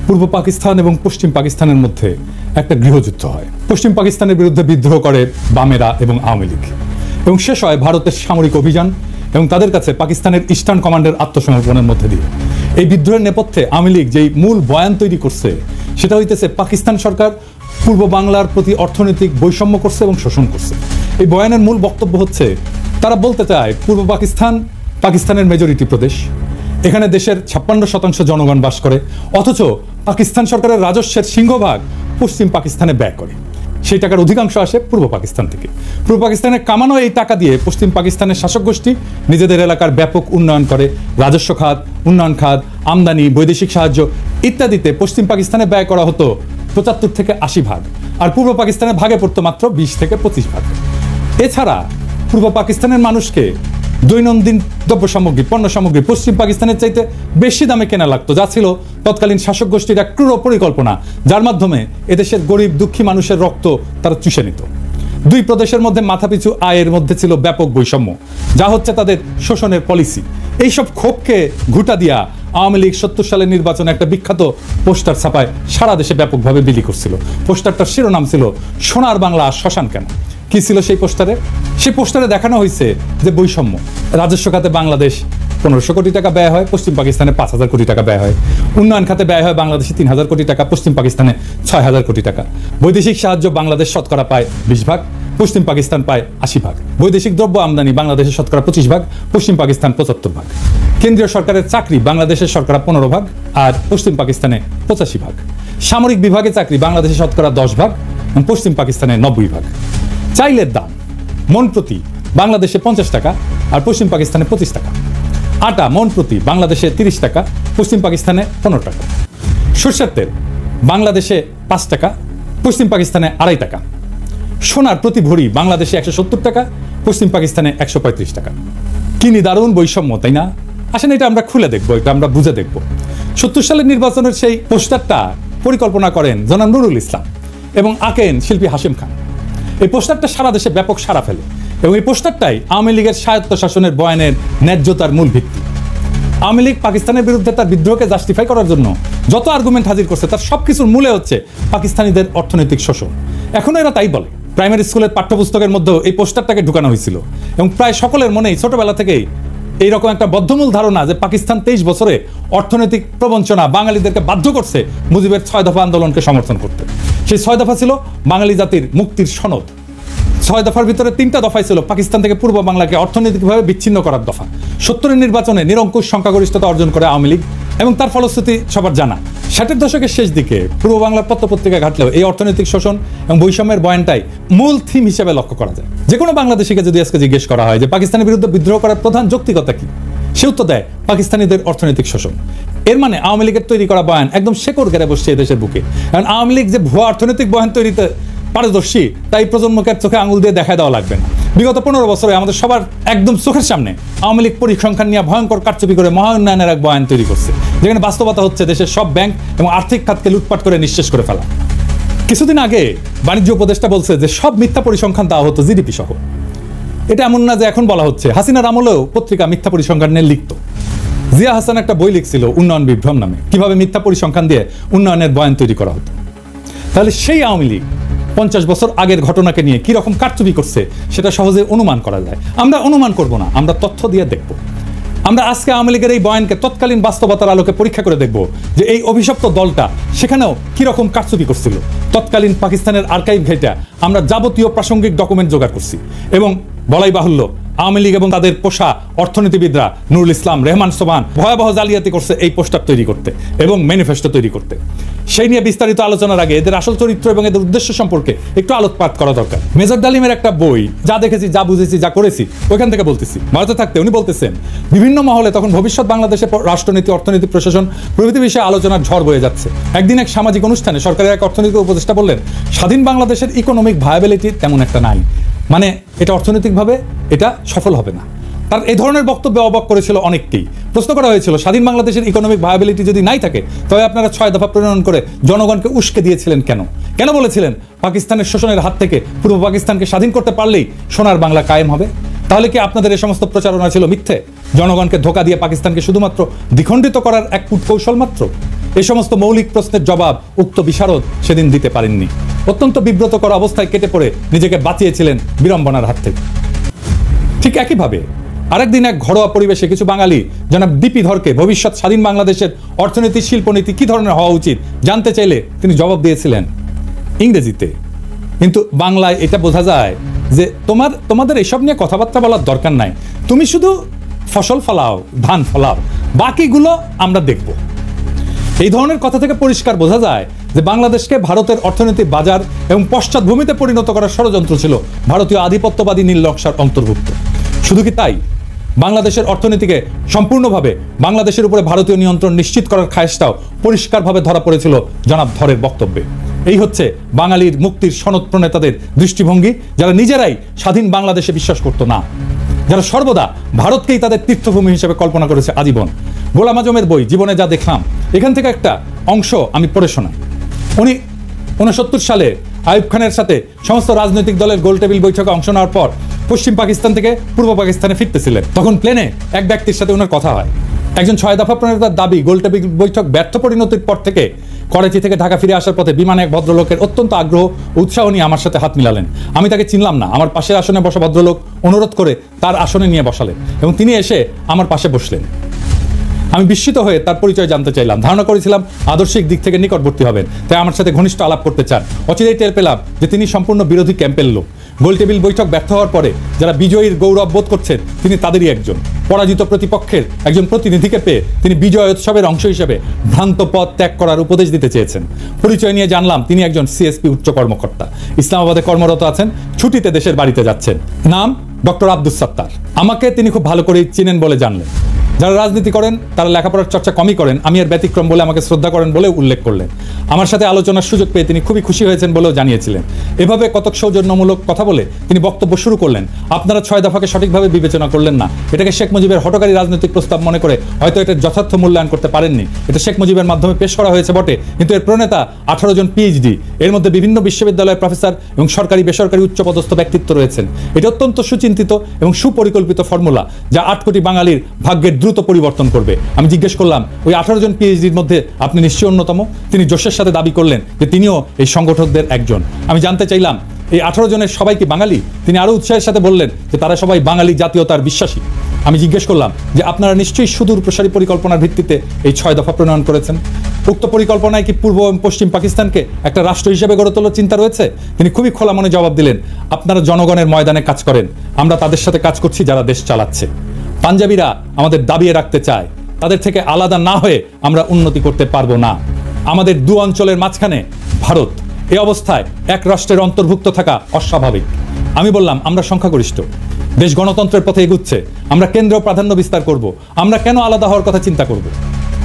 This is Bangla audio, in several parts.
পূর্ব পাকিস্তান এবং পশ্চিম পাকিস্তানের মধ্যে একটা গৃহযুদ্ধ হয়। পশ্চিম পাকিস্তানের বিরুদ্ধে বিদ্রোহ করে বামেরা এবং আওয়ামী লীগ, এবং শেষ হয় ভারতের সামরিক অভিযান এবং তাদের কাছে পাকিস্তানের ইস্টার্ন কমান্ডের আত্মসমর্পণের মধ্যে দিয়ে। এই বিদ্রোহের নেপথ্যে আওয়ামী লীগ যেই মূল বয়ান তৈরি করছে সেটা হইতেছে পাকিস্তান সরকার পূর্ব বাংলার প্রতি অর্থনৈতিক বৈষম্য করছে এবং শোষণ করছে। এই বয়ানের মূল বক্তব্য হচ্ছে তারা বলতে চায় পূর্ব পাকিস্তান পাকিস্তানের মেজরিটি প্রদেশ, এখানে দেশের 56% জনগণ বাস করে, অথচ পাকিস্তান সরকারের রাজস্বের সিংহভাগ পশ্চিম পাকিস্তানে ব্যয় করে। সেই টাকার অধিকাংশ আসে পূর্ব পাকিস্তান থেকে। পূর্ব পাকিস্তানের কামানো এই টাকা দিয়ে পশ্চিম পাকিস্তানের শাসক গোষ্ঠী নিজেদের এলাকার ব্যাপক উন্নয়ন করে। রাজস্ব খাত, উন্নয়ন খাত, আমদানি, বৈদেশিক সাহায্য ইত্যাদিতে পশ্চিম পাকিস্তানে ব্যয় করা হতো 75 থেকে 80 ভাগ, আর পূর্ব পাকিস্তানের ভাগে পড়তো মাত্র 20 থেকে 25 ভাগ। এছাড়া পূর্ব পাকিস্তানের মানুষকে দৈনন্দিন দ্রব্য সামগ্রী, পণ্য সামগ্রী পশ্চিম পাকিস্তানের চাইতে বেশি দামে কেনা লাগতো, যা ছিল তৎকালীন শাসক গোষ্ঠীর এক ক্রূর পরিকল্পনা, যার মাধ্যমে এদেশের গরিব দুঃখী মানুষের রক্ত তারা চুষে নিত। দুই প্রদেশের মধ্যে মাথাপিছু আয়ের মধ্যে ছিল ব্যাপক বৈষম্য, যা হচ্ছে তাদের শোষণের পলিসি। এইসব ক্ষোভকে ঘুঁটা দিয়া আওয়ামী লীগ 70 সালের নির্বাচনে একটা বিখ্যাত পোস্টার ছাপায় সারা দেশে ব্যাপকভাবে বিলি করছিল। পোস্টারটার শিরোনাম ছিল সোনার বাংলা শ্মশান কেন। কি ছিল সেই পোস্টারে? সেই পোস্টারে দেখানো হয়েছে যে বৈষম্য, রাজস্ব খাতে বাংলাদেশ 1500 কোটি টাকা ব্যয় হয়, পশ্চিম পাকিস্তানে 5000 কোটি টাকা ব্যয় হয়। উন্নয়ন খাতে ব্যয় হয় বাংলাদেশে 3000 কোটি টাকা, পশ্চিম পাকিস্তানে 6000 কোটি টাকা। বৈদেশিক সাহায্য বাংলাদেশ শতকরা পায় 20 ভাগ, পশ্চিম পাকিস্তান পায় 80 ভাগ। বৈদেশিক দ্রব্য আমদানি বাংলাদেশের শতকরা 25 ভাগ, পশ্চিম পাকিস্তান 75 ভাগ। কেন্দ্রীয় সরকারের চাকরি বাংলাদেশের শতকরা 15 ভাগ আর পশ্চিম পাকিস্তানে 85 ভাগ। সামরিক বিভাগে চাকরি বাংলাদেশের শতকরা 10 ভাগ এবং পশ্চিম পাকিস্তানে 90 ভাগ। চাইলের দাম মন প্রতি বাংলাদেশে 50 টাকা আর পশ্চিম পাকিস্তানে 25 টাকা। আটা মন প্রতি বাংলাদেশে 30 টাকা, পশ্চিম পাকিস্তানে 15 টাকা। সরষের তেল বাংলাদেশে 5 টাকা, পশ্চিম পাকিস্তানে 2.5 টাকা। সোনার প্রতি ভরি বাংলাদেশে 170 টাকা, পশ্চিম পাকিস্তানে 135 টাকা। কি নিদারুণ বৈষম্য, তাই না? আসেন এটা আমরা খুলে দেখবো, এটা আমরা বুঝে দেখবো। 70 সালের নির্বাচনের সেই পোস্টারটা পরিকল্পনা করেন জনাব নুরুল ইসলাম এবং আঁকেন শিল্পী হাশিম খান। এই পোস্টারটা সারা দেশে ব্যাপক সাড়া ফেলে এবং এই পোস্টারটাই আওয়ামী লীগের স্বায়ত্তশাসনের বয়ানের ন্যায্যতার মূল ভিত্তি। আওয়ামী লীগ পাকিস্তানের বিরুদ্ধে তার বিদ্রোহকে জাস্টিফাই করার জন্য যত আর্গুমেন্ট হাজির করছে তার সবকিছুর মূলে হচ্ছে পাকিস্তানিদের অর্থনৈতিক শোষণ। এখনো এরা তাই বলে। প্রাইমারি স্কুলের পাঠ্যপুস্তকের মধ্যেও এই পোস্টারটাকে ঢুকানো হয়েছিল এবং প্রায় সকলের মনেই ছোটবেলা থেকেই এইরকম একটা বদ্ধমূল ধারণা যে পাকিস্তান 23 বছরে অর্থনৈতিক প্রবঞ্চনা বাঙালিদেরকে বাধ্য করছে মুজিবের 6 দফা আন্দোলনকে সমর্থন করতে। সেই 6 দফা ছিল বাঙালি জাতির মুক্তির সনদ। 6 দফার ভিতরে 3টা দফাই ছিল পাকিস্তান থেকে পূর্ব বাংলাকে অর্থনৈতিকভাবে বিচ্ছিন্ন করার দফা। 70-এর নির্বাচনে নিরঙ্কুশ সংখ্যাগরিষ্ঠতা অর্জন করে আওয়ামী লীগ এবং তার ফলশ্রুতি সবার জানা। 60-এর দশকের শেষ দিকে পূর্ব বাংলার পত্রপত্রিকা ঘাটলেও এই অর্থনৈতিক শোষণ এবং বৈষম্যের বয়ানটাই মূল থিম হিসেবে লক্ষ্য করা যায়। যে কোনো বাংলাদেশিকে যদি আজকে জিজ্ঞেস করা হয় যে পাকিস্তানের বিরুদ্ধে বিদ্রোহ করার প্রধান যৌক্তিকতা কি, সে উত্তর দেয় পাকিস্তানিদের অর্থনৈতিক শোষণ। এর মানে আওয়ামী লীগের তৈরি করা বয়ান একদম শেকড় গেড়ে বসছে দেশের বুকে। কারণ আওয়ামী লীগ যে ভুয়া অর্থনৈতিক বয়ান তৈরিতে পারদর্শী তাই প্রজন্মকে চোখে আঙুল দিয়ে দেখা দেওয়া লাগবে না। বিগত 15 বছরে আমাদের সবার একদম চোখের সামনে আওয়ামী লীগ পরিসংখ্যান নিয়ে ভয়ঙ্কর কারচুপি করে মহা উন্নয়নের এক বয়ান তৈরি করছে, যেখানে বাস্তবতা হচ্ছে দেশের সব ব্যাংক এবং আর্থিক খাতকে লুটপাট করে নিঃশেষ করে ফেলা। কিছুদিন আগে বাণিজ্য উপদেষ্টা বলছে যে সব মিথ্যা পরিসংখ্যান দেওয়া হতো জিডিপি সহ। এটা এমন না যে এখন বলা হচ্ছে, হাসিনার আমলেও পত্রিকা মিথ্যা পরিসংখ্যান নিয়ে লিখত। জিয়া হাসান একটা বই লিখছিল উন্নয়ন বিভ্রম নামে, কিভাবে মিথ্যা পরিসংখ্যান দিয়ে উন্নয়নের বয়ান তৈরি করা হতো। তাহলে সেই আওয়ামী লীগ 50 বছর আগের ঘটনাকে নিয়ে কি রকম কারচুপি করছে সেটা সহজে অনুমান করা যায়। আমরা অনুমান করব না, আমরা তথ্য দিয়ে দেখব। আমরা আজকে আওয়ামী লীগের এই বয়ানকে তৎকালীন বাস্তবতার আলোকে পরীক্ষা করে দেখব যে এই অভিশপ্ত দলটা সেখানেও কি রকম কারচুপি করছিল। তৎকালীন পাকিস্তানের আর্কাইভ ঘেঁটে আমরা যাবতীয় প্রাসঙ্গিক ডকুমেন্ট জোগাড় করছি এবং বলাই বাহুল্য আওয়ামী লীগ এবং তাদের পোষা অর্থনীতিবিদরা নুরুল ইসলাম, রেহমান সোবহান ভয়াবহ জালিয়াতি করছে এই পোস্টার তৈরি করতে এবং ম্যানিফেস্টো তৈরি করতে। সেই নিয়ে বিস্তারিত আলোচনার আগে এদের আসল চরিত্র এবং এদের উদ্দেশ্য সম্পর্কে একটু আলোকপাত করা দরকার। মেজর ডালিমের একটা বই, যা দেখেছি, যা বুঝেছি, যা করেছি, ওইখান থেকে বলতেছি। ভারতে থাকতে উনি বলতেছেন বিভিন্ন মহলে তখন ভবিষ্যৎ বাংলাদেশের রাষ্ট্রনীতি, অর্থনীতি, প্রশাসন প্রভৃতি বিষয়ে আলোচনার ঝড় বয়ে যাচ্ছে। একদিন এক সামাজিক অনুষ্ঠানে সরকারের এক অর্থনৈতিক উপদেষ্টা বললেন, স্বাধীন বাংলাদেশের ইকোনমিক ভায়াবিলিটি তেমন একটা নাই, মানে এটা অর্থনৈতিকভাবে এটা সফল হবে না। তার এই ধরনের বক্তব্যে অবাক করেছিল অনেককেই। প্রশ্ন করা হয়েছিল, স্বাধীন বাংলাদেশের ইকোনমিক ভায়াবিলিটি যদি নাই থাকে তবে আপনারা 6 দফা প্রণয়ন করে জনগণকে উস্কে দিয়েছিলেন কেন? কেন বলেছিলেন পাকিস্তানের শোষণের হাত থেকে পূর্ব পাকিস্তানকে স্বাধীন করতে পারলেই সোনার বাংলা কায়েম হবে? তাহলে কি আপনাদের এই সমস্ত প্রচারণা ছিল মিথ্যে, জনগণকে ধোঁকা দিয়ে পাকিস্তানকে শুধুমাত্র দ্বিখণ্ডিত করার এক কূটকৌশল মাত্র? এই সমস্ত মৌলিক প্রশ্নের জবাব উক্ত বিশারদ সেদিন দিতে পারেননি। অত্যন্ত বিব্রতকর অবস্থায় কেটে পড়ে নিজেকে বাঁচিয়েছিলেন বিড়ম্বনার হাত থেকে। ঠিক একইভাবে আরেকদিন এক ঘরোয়া পরিবেশে কিছু বাঙালি জনাব দীপি ধরকে ভবিষ্যৎ স্বাধীন বাংলাদেশের অর্থনীতি শিল্পনীতি কি ধরনের হওয়া উচিত জানতে চাইলে তিনি জবাব দিয়েছিলেন ইংরেজিতে। কিন্তু বাংলায় এটা বোঝা যায় যে তোমাদের এসব নিয়ে কথাবার্তা বলার দরকার নাই, তুমি শুধু ফসল ফলাও, ধান ফলাও, বাকিগুলো আমরা দেখব। এই ধরনের কথা থেকে পরিষ্কার বোঝা যায় যে বাংলাদেশকে ভারতের অর্থনৈতিক বাজার এবং পশ্চাৎভূমিতে পরিণত করার ষড়যন্ত্র ছিল ভারতীয় আধিপত্যবাদী নীল নকশার অন্তর্ভুক্ত। শুধু কি তাই, বাংলাদেশের অর্থনীতিকে সম্পূর্ণভাবে বাংলাদেশের উপরে ভারতীয় নিয়ন্ত্রণ নিশ্চিত করার খায়েশটাও পরিষ্কারভাবে ধরা পড়েছিল জনাব ধরের বক্তব্যে। এই হচ্ছে বাঙালির মুক্তির সনদ প্রণেতাদের দৃষ্টিভঙ্গি, যারা নিজেরাই স্বাধীন বাংলাদেশে বিশ্বাস করত না, যারা সর্বদা ভারতকেই তাদের তীর্থভূমি হিসেবে কল্পনা করেছে আজীবন। গোলাম আজমের বই জীবনে যা দেখলাম, এখান থেকে একটা অংশ আমি পড়ে শোনাই। উনি 69 সালে আইয়ুব খানের সাথে সমস্ত রাজনৈতিক দলের গোলটেবিল বৈঠকে অংশ নেওয়ার পর পশ্চিম পাকিস্তান থেকে পূর্ব পাকিস্তানে ফিরতেছিলেন। তখন প্লেনে এক ব্যক্তির সাথে ওনার কথা হয়। একজন 6 দফা প্রণেতার দাবি গোলটেবিল বৈঠক ব্যর্থ পরিণতির পর থেকে করাচি থেকে ঢাকা ফিরে আসার পথে বিমানে এক ভদ্রলোকের অত্যন্ত আগ্রহ উৎসাহ নিয়ে আমার সাথে হাত মিলালেন। আমি তাকে চিনলাম না। আমার পাশের আসনে বসা ভদ্রলোক অনুরোধ করে তার আসনে নিয়ে বসালেন এবং তিনি এসে আমার পাশে বসলেন। আমি বিস্মিত হয়ে তার পরিচয় জানতে চাইলাম। ধারণা করেছিলাম আদর্শিক দিক থেকে নিকটবর্তী হবেন, তাই আমার সাথে ঘনিষ্ঠ আলাপ করতে চান। অচিরেই টের পেলাম যে তিনি সম্পূর্ণ বিরোধী ক্যাম্পের লোক। গোলটেবিল বৈঠক ব্যর্থ হওয়ার পরে যারা বিজয়ীর গৌরব বোধ করছেন তিনি তাদেরই একজন। পরাজিত প্রতিপক্ষের একজন প্রতিনিধিকে পেয়ে তিনি বিজয় উৎসবের অংশ হিসেবে ভ্রান্ত পথ ত্যাগ করার উপদেশ দিতে চেয়েছেন। পরিচয় নিয়ে জানলাম তিনি একজন সিএসপি উচ্চ কর্মকর্তা, ইসলামাবাদে কর্মরত আছেন, ছুটিতে দেশের বাড়িতে যাচ্ছেন। নাম ডক্টর আব্দুস সাত্তার। আমাকে তিনি খুব ভালো করেই চিনেন বলে জানলেন। যারা রাজনীতি করেন তারা লেখাপড়ার চর্চা কমই করেন, আমি এর ব্যতিক্রম বলে আমাকে শ্রদ্ধা করেন বলে উল্লেখ করলেন। আমার সাথে আলোচনার সুযোগ পেয়ে তিনি খুবই খুশি হয়েছেন বলেও জানিয়েছিলেন। এভাবে কতক সৌজন্যমূলক কথা বলে তিনি বক্তব্য শুরু করলেন। আপনারা 6 দফাকে সঠিকভাবে বিবেচনা করলেন না, এটাকে শেখ মুজিবের হঠকারী রাজনৈতিক প্রস্তাব মনে করে হয়তো এটার যথার্থ মূল্যায়ন করতে পারেননি। এটা শেখ মুজিবের মাধ্যমে পেশ করা হয়েছে বটে, কিন্তু এর প্রণেতা 18 জন পিএইচডি, এর মধ্যে বিভিন্ন বিশ্ববিদ্যালয়ের প্রফেসর এবং সরকারি বেসরকারি উচ্চপদস্থ ব্যক্তিত্ব রয়েছেন। এটা অত্যন্ত সুচিন্তিত এবং সুপরিকল্পিত ফর্মুলা, যা 8 কোটি বাঙালির ভাগ্যের দ্রুত পরিবর্তন করবে। আমি জিজ্ঞেস করলাম, ওই 18 জন পিএইচডির মধ্যে আপনি নিশ্চয়ই অন্যতম? তিনি জোশের সাথে দাবি করলেন যে তিনিও এই সংগঠকদের একজন। আমি জানতে চাইলাম, এই 18 জনের সবাই কি বাঙালি? তিনি আরো উৎসাহের সাথে বললেন যে তারা সবাই বাঙালি জাতীয়তার বিশ্বাসী। আমি জিজ্ঞেস করলাম যে আপনারা নিশ্চয়ই সুদূর প্রসারী পরিকল্পনার ভিত্তিতে এই 6 দফা প্রণয়ন করেছেন। উক্ত পরিকল্পনায় কি পূর্ব এবং পশ্চিম পাকিস্তানকে একটা রাষ্ট্র হিসেবে গড়ে তোলার চিন্তা রয়েছে? তিনি খুবই খোলা মনে জবাব দিলেন, আপনারা জনগণের ময়দানে কাজ করেন, আমরা তাদের সাথে কাজ করছি যারা দেশ চালাচ্ছে। পাঞ্জাবিরা আমাদের দাবিয়ে রাখতে চায়, তাদের থেকে আলাদা না হয়ে আমরা উন্নতি করতে পারবো না। আমাদের দু অঞ্চলের মাঝখানে ভারত, এই অবস্থায় এক রাষ্ট্রের অন্তর্ভুক্ত থাকা অস্বাভাবিক। আমি বললাম, আমরা সংখ্যাগরিষ্ঠ, দেশ গণতন্ত্রের পথে এগুচ্ছে, আমরা কেন্দ্র প্রাধান্য বিস্তার করব, আমরা কেন আলাদা হওয়ার কথা চিন্তা করব?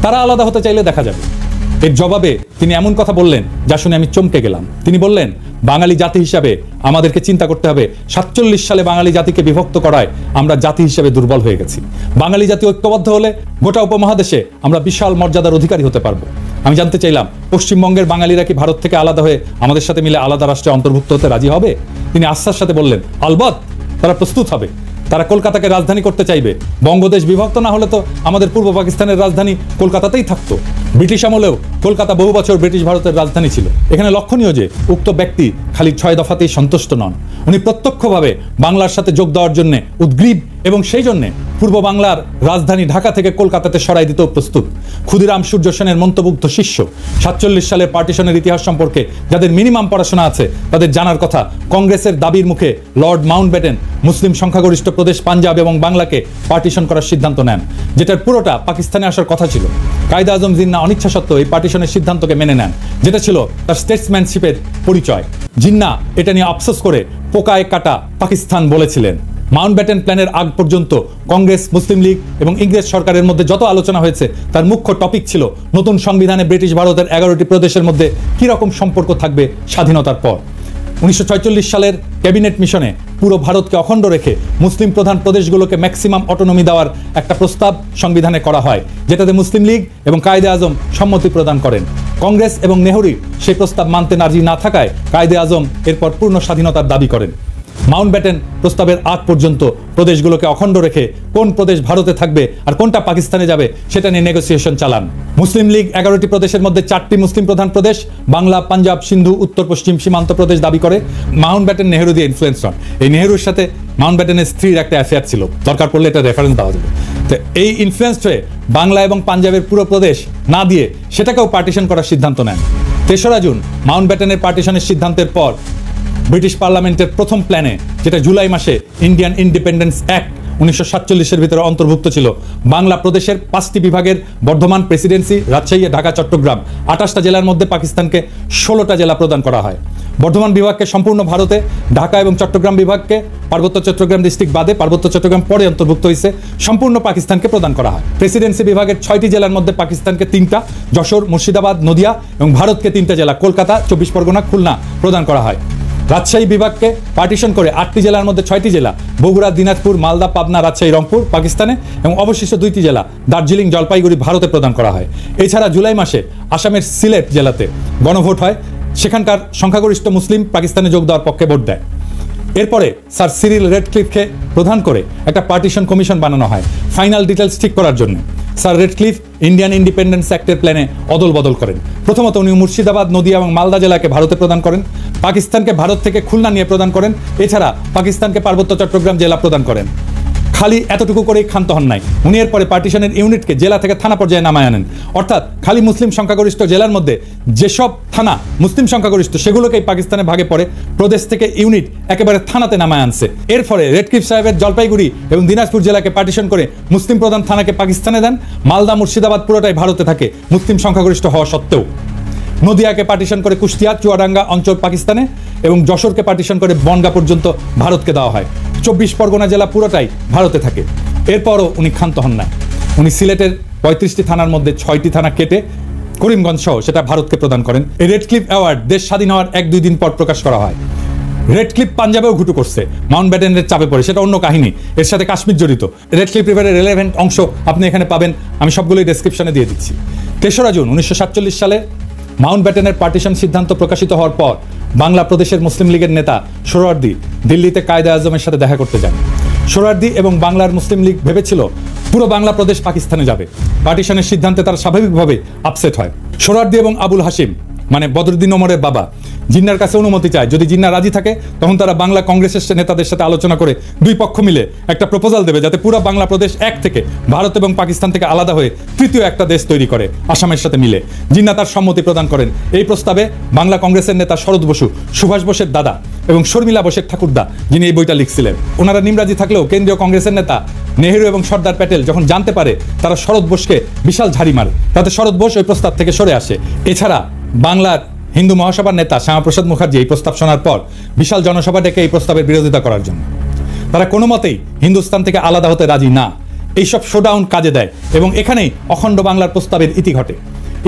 তারা আলাদা হতে চাইলে দেখা যাবে। এর জবাবে তিনি এমন কথা বললেন যা শুনে আমি চমকে গেলাম। তিনি বললেন, বাঙালি জাতি হিসাবে আমাদেরকে চিন্তা করতে হবে 47 সালে বাঙালি জাতিকে বিভক্ত করায় আমরা জাতি হিসেবে দুর্বল হয়ে গেছি। বাঙালি জাতি ঐক্যবদ্ধ হলে গোটা উপমহাদেশে আমরা বিশাল মর্যাদার অধিকারী হতে পারবো। আমি জানতে চাইলাম, পশ্চিমবঙ্গের বাঙালিরা কি ভারত থেকে আলাদা হয়ে আমাদের সাথে মিলে আলাদা রাষ্ট্রে অন্তর্ভুক্ত হতে রাজি হবে? তিনি আস্থার সাথে বললেন, আলবৎ তারা প্রস্তুত হবে। তারা কলকাতাকে রাজধানী করতে চাইবে। বঙ্গদেশ বিভক্ত না হলে তো আমাদের পূর্ব পাকিস্তানের রাজধানী কলকাতাতেই থাকতো। ব্রিটিশ আমলেও কলকাতা বহু বছর ব্রিটিশ ভারতের রাজধানী ছিল। এখানে লক্ষণীয় যে উক্ত ব্যক্তি খালি 6 দফাতেই সন্তুষ্ট নন, উনি প্রত্যক্ষভাবে বাংলার সাথে যোগ দেওয়ার জন্য উদ্গ্রীব এবং সেই জন্য পূর্ব বাংলার রাজধানী ঢাকা থেকে কলকাতাতে সরাই দিতেও প্রস্তুত। ক্ষুদিরাম সূর্য সেনের মন্তব্যুক্ত শিষ্য, 47 সালের পার্টিশনের ইতিহাস সম্পর্কে যাদের মিনিমাম পড়াশোনা আছে তাদের জানার কথা, কংগ্রেসের দাবির মুখে লর্ড মাউন্টব্যাটেন মুসলিম সংখ্যাগরিষ্ঠ প্রদেশ পাঞ্জাব এবং বাংলাকে পার্টিশন করার সিদ্ধান্ত নেন, যেটার পুরোটা পাকিস্তানে আসার কথা ছিল। কায়দা আজম জিন্নাহ অনিচ্ছা সত্ত্বেও এই পার্টিশনের সিদ্ধান্তকে মেনে নেন, যেটা ছিল তার স্টেটসম্যানশিপের পরিচয়। জিন্নাহ এটা নিয়ে আফসোস করে পোকায় কাটা পাকিস্তান বলেছিলেন। মাউন্টব্যাটেন প্ল্যানের আগ পর্যন্ত কংগ্রেস, মুসলিম লীগ এবং ইংরেজ সরকারের মধ্যে যত আলোচনা হয়েছে তার মুখ্য টপিক ছিল নতুন সংবিধানে ব্রিটিশ ভারতের 11টি প্রদেশের মধ্যে কিরকম সম্পর্ক থাকবে স্বাধীনতার পর। 1946 সালের ক্যাবিনেট মিশনে পুরো ভারতকে অখণ্ড রেখে মুসলিম প্রধান প্রদেশগুলোকে ম্যাক্সিমাম অটোনমি দেওয়ার একটা প্রস্তাব সংবিধানে করা হয়, যেটাতে মুসলিম লীগ এবং কায়েদে আজম সম্মতি প্রদান করেন। কংগ্রেস এবং নেহরু সেই প্রস্তাব মানতে রাজি না থাকায় কায়েদে আজম এরপর পূর্ণ স্বাধীনতার দাবি করেন। মাউন্টব্যাটেন প্রস্তাবের আগ পর্যন্ত প্রদেশগুলোকে অখণ্ড রেখে কোন প্রদেশ ভারতে থাকবে আর কোনটা পাকিস্তানে যাবে সেটা নিয়ে নেগোসিয়েশন চালান। মুসলিম লীগ 11টি প্রদেশের মধ্যে 4টি মুসলিম প্রধান প্রদেশ বাংলা, পাঞ্জাব, সিন্ধু, উত্তর পশ্চিম সীমান্ত প্রদেশ দাবি করে। মাউন্টব্যাটেন নেহেরু দিয়ে ইনফ্লুয়েন্স হন। এই নেহেরুর সাথে মাউন্টব্যাটেনের স্ত্রীর একটা অ্যাফেয়ার ছিল, দরকার পড়লে এটা রেফারেন্স দেওয়া যাবে। তো এই ইনফ্লুয়েন্স হয়ে বাংলা এবং পাঞ্জাবের পুরো প্রদেশ না দিয়ে সেটাকেও পার্টিশন করার সিদ্ধান্ত নেন। 3রা জুন মাউন্টব্যাটেনের পার্টিশনের সিদ্ধান্তের পর ব্রিটিশ পার্লামেন্টের প্রথম প্ল্যানে, যেটা জুলাই মাসে ইন্ডিয়ান ইন্ডিপেন্ডেন্স অ্যাক্ট 1947-এর ভিতরে অন্তর্ভুক্ত ছিল, বাংলা প্রদেশের 5টি বিভাগের বর্ধমান প্রেসিডেন্সি, রাজশাহী, ঢাকা, চট্টগ্রাম 28টা জেলার মধ্যে পাকিস্তানকে 16টা জেলা প্রদান করা হয়। বর্ধমান বিভাগকে সম্পূর্ণ ভারতে, ঢাকা এবং চট্টগ্রাম বিভাগকে পার্বত্য চট্টগ্রাম ডিস্ট্রিক্ট বাদে, পার্বত্য চট্টগ্রাম পরে অন্তর্ভুক্ত হয়েছে, সম্পূর্ণ পাকিস্তানকে প্রদান করা হয়। প্রেসিডেন্সি বিভাগের 6টি জেলার মধ্যে পাকিস্তানকে 3টা, যশোর, মুর্শিদাবাদ, নদিয়া, এবং ভারতকে 3টা জেলা, কলকাতা, 24 পরগনা, খুলনা প্রদান করা হয়। রাজশাহী বিভাগকে পার্টিশন করে 8টি জেলার মধ্যে 6টি জেলা, বগুড়া, দিনাজপুর, মালদা, পাবনা, রাজশাহী, রংপুর পাকিস্তানে, এবং অবশিষ্ট 2টি জেলা দার্জিলিং, জলপাইগুড়ি ভারতে প্রদান করা হয়। এছাড়া জুলাই মাসে আসামের সিলেট জেলাতে গণভোট হয়, সেখানকার সংখ্যাগরিষ্ঠ মুসলিম পাকিস্তানে যোগ দেওয়ার পক্ষে ভোট দেয়। এরপরে স্যার সিরিল রেডক্লিফকে প্রধান করে একটা পার্টিশন কমিশন বানানো হয় ফাইনাল ডিটেলস ঠিক করার জন্য। স্যার রেডক্লিফ ইন্ডিয়ান ইন্ডিপেন্ডেন্স অ্যাক্টের প্ল্যানে অদল বদল করেন। প্রথমত উনি মুর্শিদাবাদ, নদিয়া এবং মালদা জেলাকে ভারতে প্রদান করেন, পাকিস্তানকে ভারত থেকে খুলনা নিয়ে প্রদান করেন, এছাড়া পাকিস্তানকে পার্বত্য চট্টগ্রাম জেলা প্রদান করেন। খালি এতটুকু করেই ক্ষান্ত হন নাই, উনি এরপরে পার্টিশনের ইউনিটকে জেলা থেকে থানা পর্যায়ে নামায় আনেন। অর্থাৎ খালি মুসলিম সংখ্যাগরিষ্ঠ জেলার মধ্যে যেসব থানা মুসলিম সংখ্যাগরিষ্ঠ সেগুলোকেই পাকিস্তানে ভাগে পড়ে প্রদেশ থেকে ইউনিট একেবারে থানাতে নামায় আনছে। এর ফলে রেডক্লিফ সাহেবের জলপাইগুড়ি এবং দিনাজপুর জেলাকে পার্টিশন করে মুসলিম প্রধান থানাকে পাকিস্তানে দেন। মালদা, মুর্শিদাবাদ পুরোটাই ভারতে থাকে মুসলিম সংখ্যাগরিষ্ঠ হওয়া সত্ত্বেও। নদিয়াকে পার্টিশন করে কুষ্টিয়া, চুয়াডাঙ্গা অঞ্চল পাকিস্তানে, এবং যশোরকে পার্টিশন করে বনগাঁ পর্যন্ত ভারতকে দেওয়া হয়। 24 পরগনা জেলা পুরোটাই ভারতে থাকে। এরপরও উনি ক্ষান্ত হন না, উনি সিলেটের 35টি থানার মধ্যে 6টি থানা কেটে করিমগঞ্জ সহ সেটা ভারতকে প্রদান করেন। এই রেডক্লিফ অ্যাওয়ার্ড দেশ স্বাধীন হওয়ার 1-2 দিন পর প্রকাশ করা হয়। রেডক্লিফ পাঞ্জাবেও ঘুটু করছে, মাউন্টব্যাটেনের চাপে পড়ে, সেটা অন্য কাহিনী, এর সাথে কাশ্মীর জড়িত। রেডক্লিফ রিভারের রেলেভেন্ট অংশ আপনি এখানে পাবেন, আমি সবগুলোই ডেসক্রিপশনে দিয়ে দিচ্ছি। 3রা জুন 1947 সালে মাউন্টব্যাটেনের পার্টিশন সিদ্ধান্ত প্রকাশিত হওয়ার পর বাংলা প্রদেশের মুসলিম লীগের নেতা সোহরাওয়ার্দী দিল্লিতে কায়েদে আজমের সাথে দেখা করতে যান। সোহরাওয়ার্দী এবং বাংলার মুসলিম লীগ ভেবেছিল পুরো বাংলা প্রদেশ পাকিস্তানে যাবে। পার্টিশনের সিদ্ধান্তে তারা স্বাভাবিকভাবে আপসেট হয়। সোহরাওয়ার্দী এবং আবুল হাশিম মানে বদরুদ্দিন ওমরের বাবা জিন্নার কাছে অনুমতি চায়, যদি জিন্না রাজি থাকে তখন তারা বাংলা কংগ্রেসের নেতাদের সাথে আলোচনা করে 2 পক্ষ মিলে একটা প্রপোজাল দেবে যাতে পুরো বাংলা প্রদেশ এক থেকে ভারত এবং পাকিস্তান থেকে আলাদা হয়ে তৃতীয় একটা দেশ তৈরি করে আসামের সাথে মিলে। জিন্না তার সম্মতি প্রদান করেন। এই প্রস্তাবে বাংলা কংগ্রেসের নেতা শরৎ বসু, সুভাষ বোসের দাদা এবং শর্মিলা বোসের ঠাকুরদা, যিনি এই বইটা লিখছিলেন, ওনারা নিমরাজি থাকলেও কেন্দ্রীয় কংগ্রেসের নেতা নেহেরু এবং সর্দার প্যাটেল যখন জানতে পারে তারা শরৎ বোসকে বিশাল ঝাড়ি মারে, তাতে শরৎ বোস ওই প্রস্তাব থেকে সরে আসে। এছাড়া বাংলার হিন্দু মহাসভার নেতা শ্যামাপ্রসাদ মুখার্জি এই প্রস্তাব শোনার পর বিশাল জনসভা ডেকে এই প্রস্তাবের বিরোধিতা করার জন্য। তারা কোনো মতেই হিন্দুস্তান থেকে আলাদা হতে রাজি না। এইসব শোডাউন কাজে দেয় এবং এখানেই অখণ্ড বাংলার প্রস্তাবের ইতি ঘটে।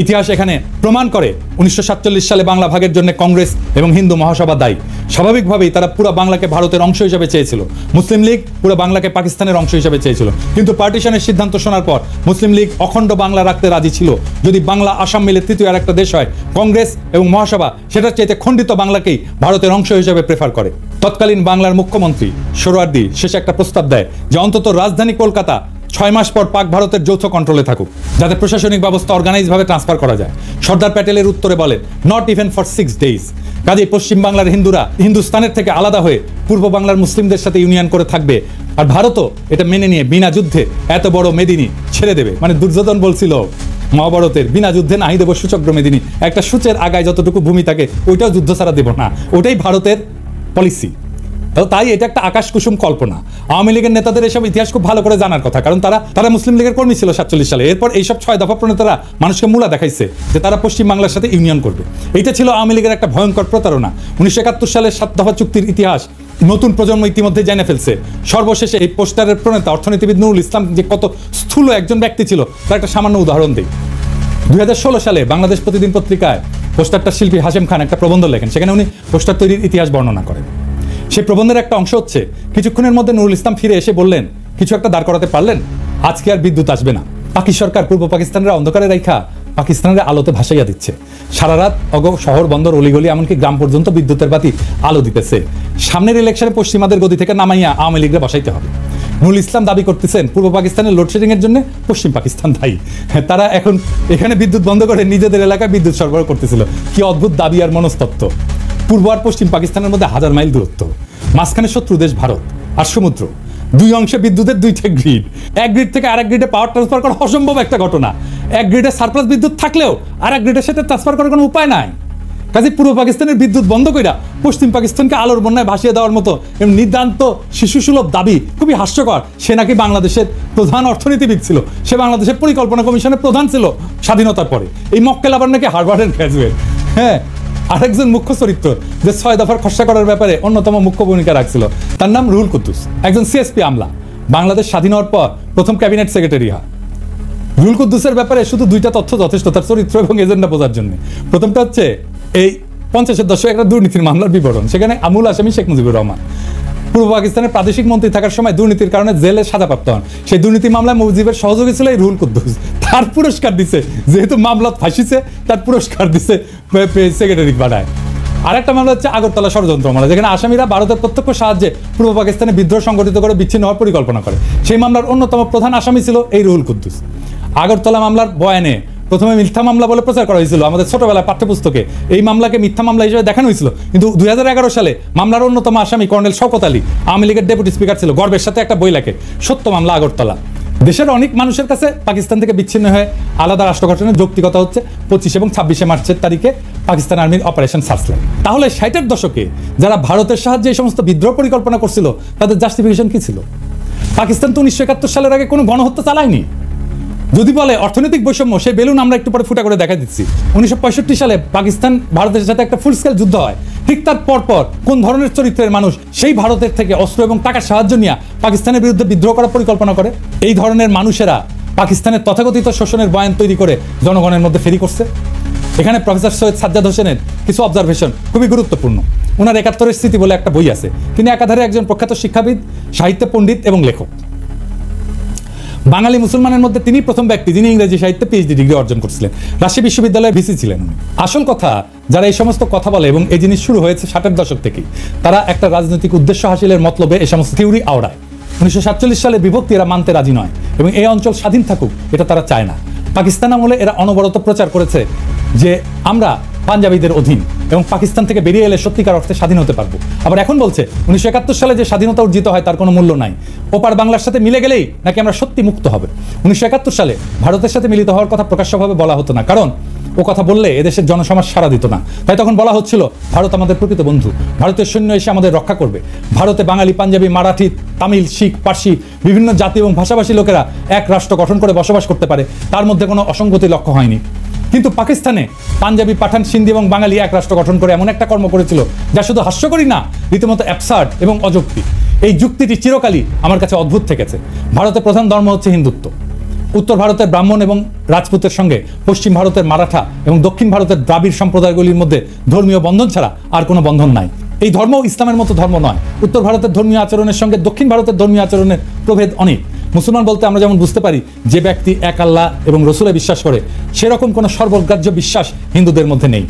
ইতিহাস এখানে প্রমাণ করে 1947 সালে বাংলা ভাগের জন্য কংগ্রেস এবং হিন্দু মহাসভা দায়ী। স্বাভাবিকভাবেই তারা পুরো বাংলাকে ভারতের অংশ হিসেবে চেয়েছিল, মুসলিম লীগ পুরো বাংলাকে পাকিস্তানের অংশ হিসেবে চেয়েছিল। কিন্তু পার্টিশনের সিদ্ধান্ত শোনার পর মুসলিম লীগ অখণ্ড বাংলা রাখতে রাজি ছিল যদি বাংলা আসাম মিলে তৃতীয় আর একটা দেশ হয়। কংগ্রেস এবং মহাসভা সেটার চাইতে খণ্ডিত বাংলাকেই ভারতের অংশ হিসেবে প্রেফার করে। তৎকালীন বাংলার মুখ্যমন্ত্রী সোহরাওয়ার্দী শেষে একটা প্রস্তাব দেয় যে অন্তত রাজধানী কলকাতা 6 মাস পর পাক ভারতের যৌথ কন্ট্রোলে থাকুক, যাতে প্রশাসনিক ব্যবস্থা অর্গানাইজভাবে ট্রান্সফার করা যায়। সর্দার প্যাটেলের উত্তরে বলেন, নট ইভেন ফর 6 days। কাজেই পশ্চিম বাংলার হিন্দুরা হিন্দুস্তানের থেকে আলাদা হয়ে পূর্ব বাংলার মুসলিমদের সাথে ইউনিয়ন করে থাকবে, আর ভারতও এটা মেনে নিয়ে বিনা যুদ্ধে এত বড় মেদিনী ছেড়ে দেবে। মানে দুর্যোধন বলছিল মহাভারতের, বিনা যুদ্ধে নাহি দেব সূচক্র মেদিনী, একটা সূচের আগায় যতটুকু ভূমি থাকে ওইটাও যুদ্ধ ছাড়া দেব না, ওটাই ভারতের পলিসি। তাই এটা একটা আকাশ কুসুম কল্পনা। আওয়ামী লীগের নেতাদের এসব ইতিহাস খুব ভালো করে জানার কথা, কারণ তারা মুসলিম লীগের কর্মী ছিল 47 সালে। এরপর এইসব 6 দফা প্রণেতারা মানুষকে মূলা দেখাইছে যে তারা পশ্চিম বাংলার সাথে ইউনিয়ন করবে। এইটা ছিল আওয়ামী লীগের একটা ভয়ঙ্কর প্রতারণা। 1971 সালের 7 দফা চুক্তির ইতিহাস নতুন প্রজন্ম ইতিমধ্যে জেনে ফেলছে। সর্বশেষে এই পোস্টারের প্রণেতা অর্থনীতিবিদ নুরুল ইসলাম যে কত স্থূল একজন ব্যক্তি ছিল তার একটা সামান্য উদাহরণ দিই। 2016 সালে বাংলাদেশ প্রতিদিন পত্রিকায় পোস্টারটার শিল্পী হাশেম খান একটা প্রবন্ধ লেখেন, সেখানে উনি পোস্টার তৈরির ইতিহাস বর্ণনা করেন। সেই প্রবন্ধের একটা অংশ হচ্ছে, কিছুক্ষণের মধ্যে নুরুল ইসলাম ফিরে এসে বললেন, কিছু একটা দাঁড় করাতে পারলেন? আজকে আর বিদ্যুৎ আসবে না। পাকি সরকার পূর্ব পাকিস্তানের অন্ধকারে রাইখা পাকিস্তানের আলোতে ভাসাইয়া দিচ্ছে। সারা রাত শহর বন্দর অলিগলি এমনকি গ্রাম পর্যন্ত বিদ্যুতের বাতি আলো দিতেছে। সামনের ইলেকশনে পশ্চিমাদের গদি থেকে নামাইয়া আওয়ামী লীগরে বসাইতে হবে। নুরুল ইসলাম দাবি করতেছেন পূর্ব পাকিস্তানের লোডশেডিং এর জন্য পশ্চিম পাকিস্তান দায়ী। তারা এখন এখানে বিদ্যুৎ বন্ধ করে নিজেদের এলাকায় বিদ্যুৎ সরবরাহ করতেছিল। কি অদ্ভুত দাবি আর মনস্তত্ত্ব। পূর্ব আর পশ্চিম পাকিস্তানের মধ্যে 1000 মাইল দূরত্ব, মাঝখানে শত্রু দেশ ভারত আর সমুদ্র, দুই অংশে বিদ্যুতের দুইটা গ্রিড। এক গ্রিড থেকে আরেক গ্রিডে পাওয়ার ট্রান্সফার করা অসম্ভব একটা ঘটনা। এক গ্রিডে সারপ্লাস বিদ্যুৎ থাকলেও আর এক গ্রিডের সাথে ট্রান্সফার করার কোনো উপায় নাই। কাজে পূর্ব পাকিস্তানের বিদ্যুৎ বন্ধ কইরা পশ্চিম পাকিস্তানকে আলোর বন্যায় ভাসিয়ে দেওয়ার মতো নির্দান্ত শিশুসুলভ দাবি খুবই হাস্যকর। সে নাকি বাংলাদেশের প্রধান অর্থনীতিবিদ ছিল, সে বাংলাদেশের পরিকল্পনা কমিশনের প্রধান ছিল স্বাধীনতার পরে। এই মক্কেল আবার নাকি হার্ভার্ডের গ্র্যাজুয়েট। হ্যাঁ, আরেকজন মুখ্য চরিত্র যে 6 দফার খসড়া করার ব্যাপারে অন্যতম মুখ্য ভূমিকা রাখছিল, তার নাম রুহুল কুদ্দুস, একজন সিএসপি আমলা, বাংলাদেশ স্বাধীন হওয়ার পর প্রথম ক্যাবিনেট সেক্রেটারি হয়। রুহুল কুদ্দুসের ব্যাপারে শুধু 2টা তথ্য যথেষ্ট তার চরিত্র এবং এজেন্ডা বোঝার জন্য। প্রথমটা হচ্ছে এই 50-এর দশকে একটা দুর্নীতির মামলার বিবরণ, সেখানে আমূল আসামি শেখ মুজিবুর রহমান পূর্ব পাকিস্তানের প্রাদেশিক মন্ত্রী থাকার সময় দুর্নীতির কারণে জেলে সাজাপ্রাপ্ত হন। সেই দুর্নীতি মামলায় মুজিবের সহযোগী ছিল এই রুহুল কুদ্দুস। তার পুরস্কার দিছে, যেহেতু মামলা ফাঁসিছে তার পুরস্কার দিছে সেক্রেটারি বানায়। আরেকটা মামলা হচ্ছে আগরতলা ষড়যন্ত্র মামলা, যেখানে আসামিরা ভারতের প্রত্যক্ষ সাহায্যে পূর্ব পাকিস্তানে বিদ্রোহ সংগঠিত করে বিচ্ছিন্ন হওয়ার পরিকল্পনা করে। সেই মামলার অন্যতম প্রধান আসামি ছিল এই রুহুল কুদ্দুস। আগরতলা মামলার বয়ানে প্রথমে মিথ্যা মামলা বলে প্রচার করা হয়েছিল আমাদের ছোটবেলায় পাঠ্যপুস্তকে। এই মামলাকে মিথ্যা মামলা হিসেবে দেখানো হয়েছিল, কিন্তু 2011 সালে মামলার অন্যতম আসামি কর্নেল শওকত আলী, আওয়ামী লীগের ডেপুটি স্পিকার ছিল, গর্বের সাথে একটা বই লেখে, সত্য মামলা আগরতলা। দেশের অনেক মানুষের কাছে পাকিস্তান থেকে বিচ্ছিন্ন হয়ে আলাদা রাষ্ট্র গঠনের যৌক্তিকতা হচ্ছে 25 এবং 26 মার্চের তারিখে পাকিস্তান আর্মির অপারেশন সার্চলাইট। তাহলে 60-এর দশকে যারা ভারতের সাহায্যে এই সমস্ত বিদ্রোহ পরিকল্পনা করছিল তাদের জাস্টিফিকেশন কি ছিল? পাকিস্তান তো 1971 সালের আগে কোনো গণহত্যা চালায়নি। যদি বলে অর্থনৈতিক বৈষম্য, সেই বেলুন আমরা একটু পরে ফুটা করে দেখা দিচ্ছি। 1965 সালে পাকিস্তান ভারতের সাথে একটা ফুল স্কেল যুদ্ধ হয়। ঠিক তার পরপর কোন ধরনের চরিত্রের মানুষ সেই ভারতের থেকে অস্ত্র এবং টাকার সাহায্য নিয়ে পাকিস্তানের বিরুদ্ধে বিদ্রোহ করার পরিকল্পনা করে? এই ধরনের মানুষেরা পাকিস্তানের তথাকথিত শোষণের বয়ান তৈরি করে জনগণের মধ্যে ফেরি করছে। এখানে প্রফেসর সৈয়দ সাজ্জাদ হোসেনের কিছু অবজারভেশন খুবই গুরুত্বপূর্ণ। ওনার 71-এর স্মৃতি বলে একটা বই আছে। তিনি একাধারে একজন প্রখ্যাত শিক্ষাবিদ, সাহিত্য পণ্ডিত এবং লেখক। বাঙালি মুসলমানের মধ্যে তিনি প্রথম ব্যক্তি যিনি ইংরেজি সাহিত্যে পিএইচডি ডিগ্রি অর্জন করছিলেন। রাজশাহী বিশ্ববিদ্যালয়ের ভিসি ছিলেন। আসল কথা, যারা এই সমস্ত কথা বলে এবং এই জিনিস শুরু হয়েছে 60-এর দশক থেকেই, তারা একটা রাজনৈতিক উদ্দেশ্য হাসিলের মতলবে এই সমস্ত থিওরি আওড়ায়। 1947 সালে বিভক্তি এরা মানতে রাজি নয় এবং এই অঞ্চল স্বাধীন থাকুক এটা তারা চায় না। পাকিস্তান আমলে এরা অনবরত প্রচার করেছে যে আমরা পাঞ্জাবিদের অধীন এবং পাকিস্তান থেকে বেরিয়ে এলে সত্যিকার অর্থে স্বাধীন হতে পারবো। আবার এখন বলছে 1971 সালে যে স্বাধীনতা অর্জিত হয় তার কোনো মূল্য নাই, ওপার বাংলার সাথে মিলে গেলেই নাকি আমরা সত্যি মুক্ত হবে। 1971 সালে ভারতের সাথে মিলিত হওয়ার কথা প্রকাশ্যভাবে বলা হতো না, কারণ ও কথা বললে এদেশের জনসমাজ সাড়া দিত না। তাই তখন বলা হচ্ছিল ভারত আমাদের প্রকৃত বন্ধু, ভারতের সৈন্য এসে আমাদের রক্ষা করবে। ভারতে বাঙালি, পাঞ্জাবি, মারাঠি, তামিল, শিখ, পার্সি বিভিন্ন জাতি এবং ভাষাভাষী লোকেরা এক রাষ্ট্র গঠন করে বসবাস করতে পারে, তার মধ্যে কোনো অসঙ্গতি লক্ষ্য হয়নি। কিন্তু পাকিস্তানে পাঞ্জাবি, পাঠান, সিন্ধি এবং বাঙালি এক রাষ্ট্র গঠন করে এমন একটা কর্ম করেছিল যা শুধু হাস্যকরই না, রীতিমতো অ্যাবসার্ড এবং অযৌক্তিক। এই যুক্তিটি চিরকালই আমার কাছে অদ্ভুত থেকেছে। ভারতের প্রধান ধর্ম হচ্ছে হিন্দুত্ব। উত্তর ভারতের ব্রাহ্মণ এবং রাজপুতের সঙ্গে পশ্চিম ভারতের মারাঠা এবং দক্ষিণ ভারতের দ্রাবিড় সম্প্রদায়গুলির মধ্যে ধর্মীয় বন্ধন ছাড়া আর কোনো বন্ধন নাই। এই ধর্ম ইসলামের মতো ধর্ম নয়। উত্তর ভারতের ধর্মীয় আচরণের সঙ্গে দক্ষিণ ভারতের ধর্মীয় আচরণের প্রভেদ অনেক। মুসলমান বলতে আমরা যেমন বুঝতে পারি যে ব্যক্তি এক আল্লাহ এবং রসুলে বিশ্বাস করে, সেরকম কোনো সর্বগ্রাহ্য বিশ্বাস হিন্দুদের মধ্যে নেই।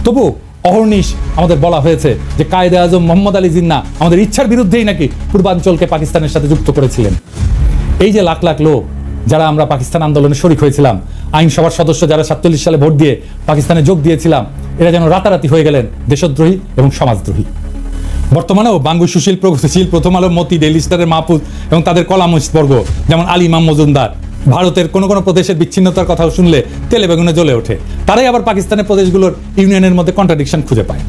তবু অহর্নিশ আমাদের বলা হয়েছে যে কায়েদে আজম মোহাম্মদ আলী জিন্নাহ আমাদের ইচ্ছার বিরুদ্ধেই নাকি পূর্বাঞ্চলকে পাকিস্তানের সাথে যুক্ত করেছিলেন। এই যে লাখ লাখ লোক যারা আমরা পাকিস্তান আন্দোলনে শরিক হয়েছিলাম, আইনসভার সদস্য যারা 47 সালে ভোট দিয়ে পাকিস্তানে যোগ দিয়েছিলাম, এরা যেন রাতারাতি হয়ে গেলেন দেশদ্রোহী এবং সমাজদ্রোহী। বর্তমানেও বাঙ্গু সুশীল, প্রগতিশীল, প্রথম আলো, মতি, ডেইলি স্টারের মাহফুজ এবং তাদের কলামবর্গ যেমন আলী ইমাম মজুমদার ভারতের কোনো কোনো প্রদেশের বিচ্ছিন্নতার কথাও শুনলে তেলে বেগুনে জ্বলে ওঠে। তারাই আবার পাকিস্তানের প্রদেশগুলোর ইউনিয়নের মধ্যে কন্ট্রাডিকশন খুঁজে পায়।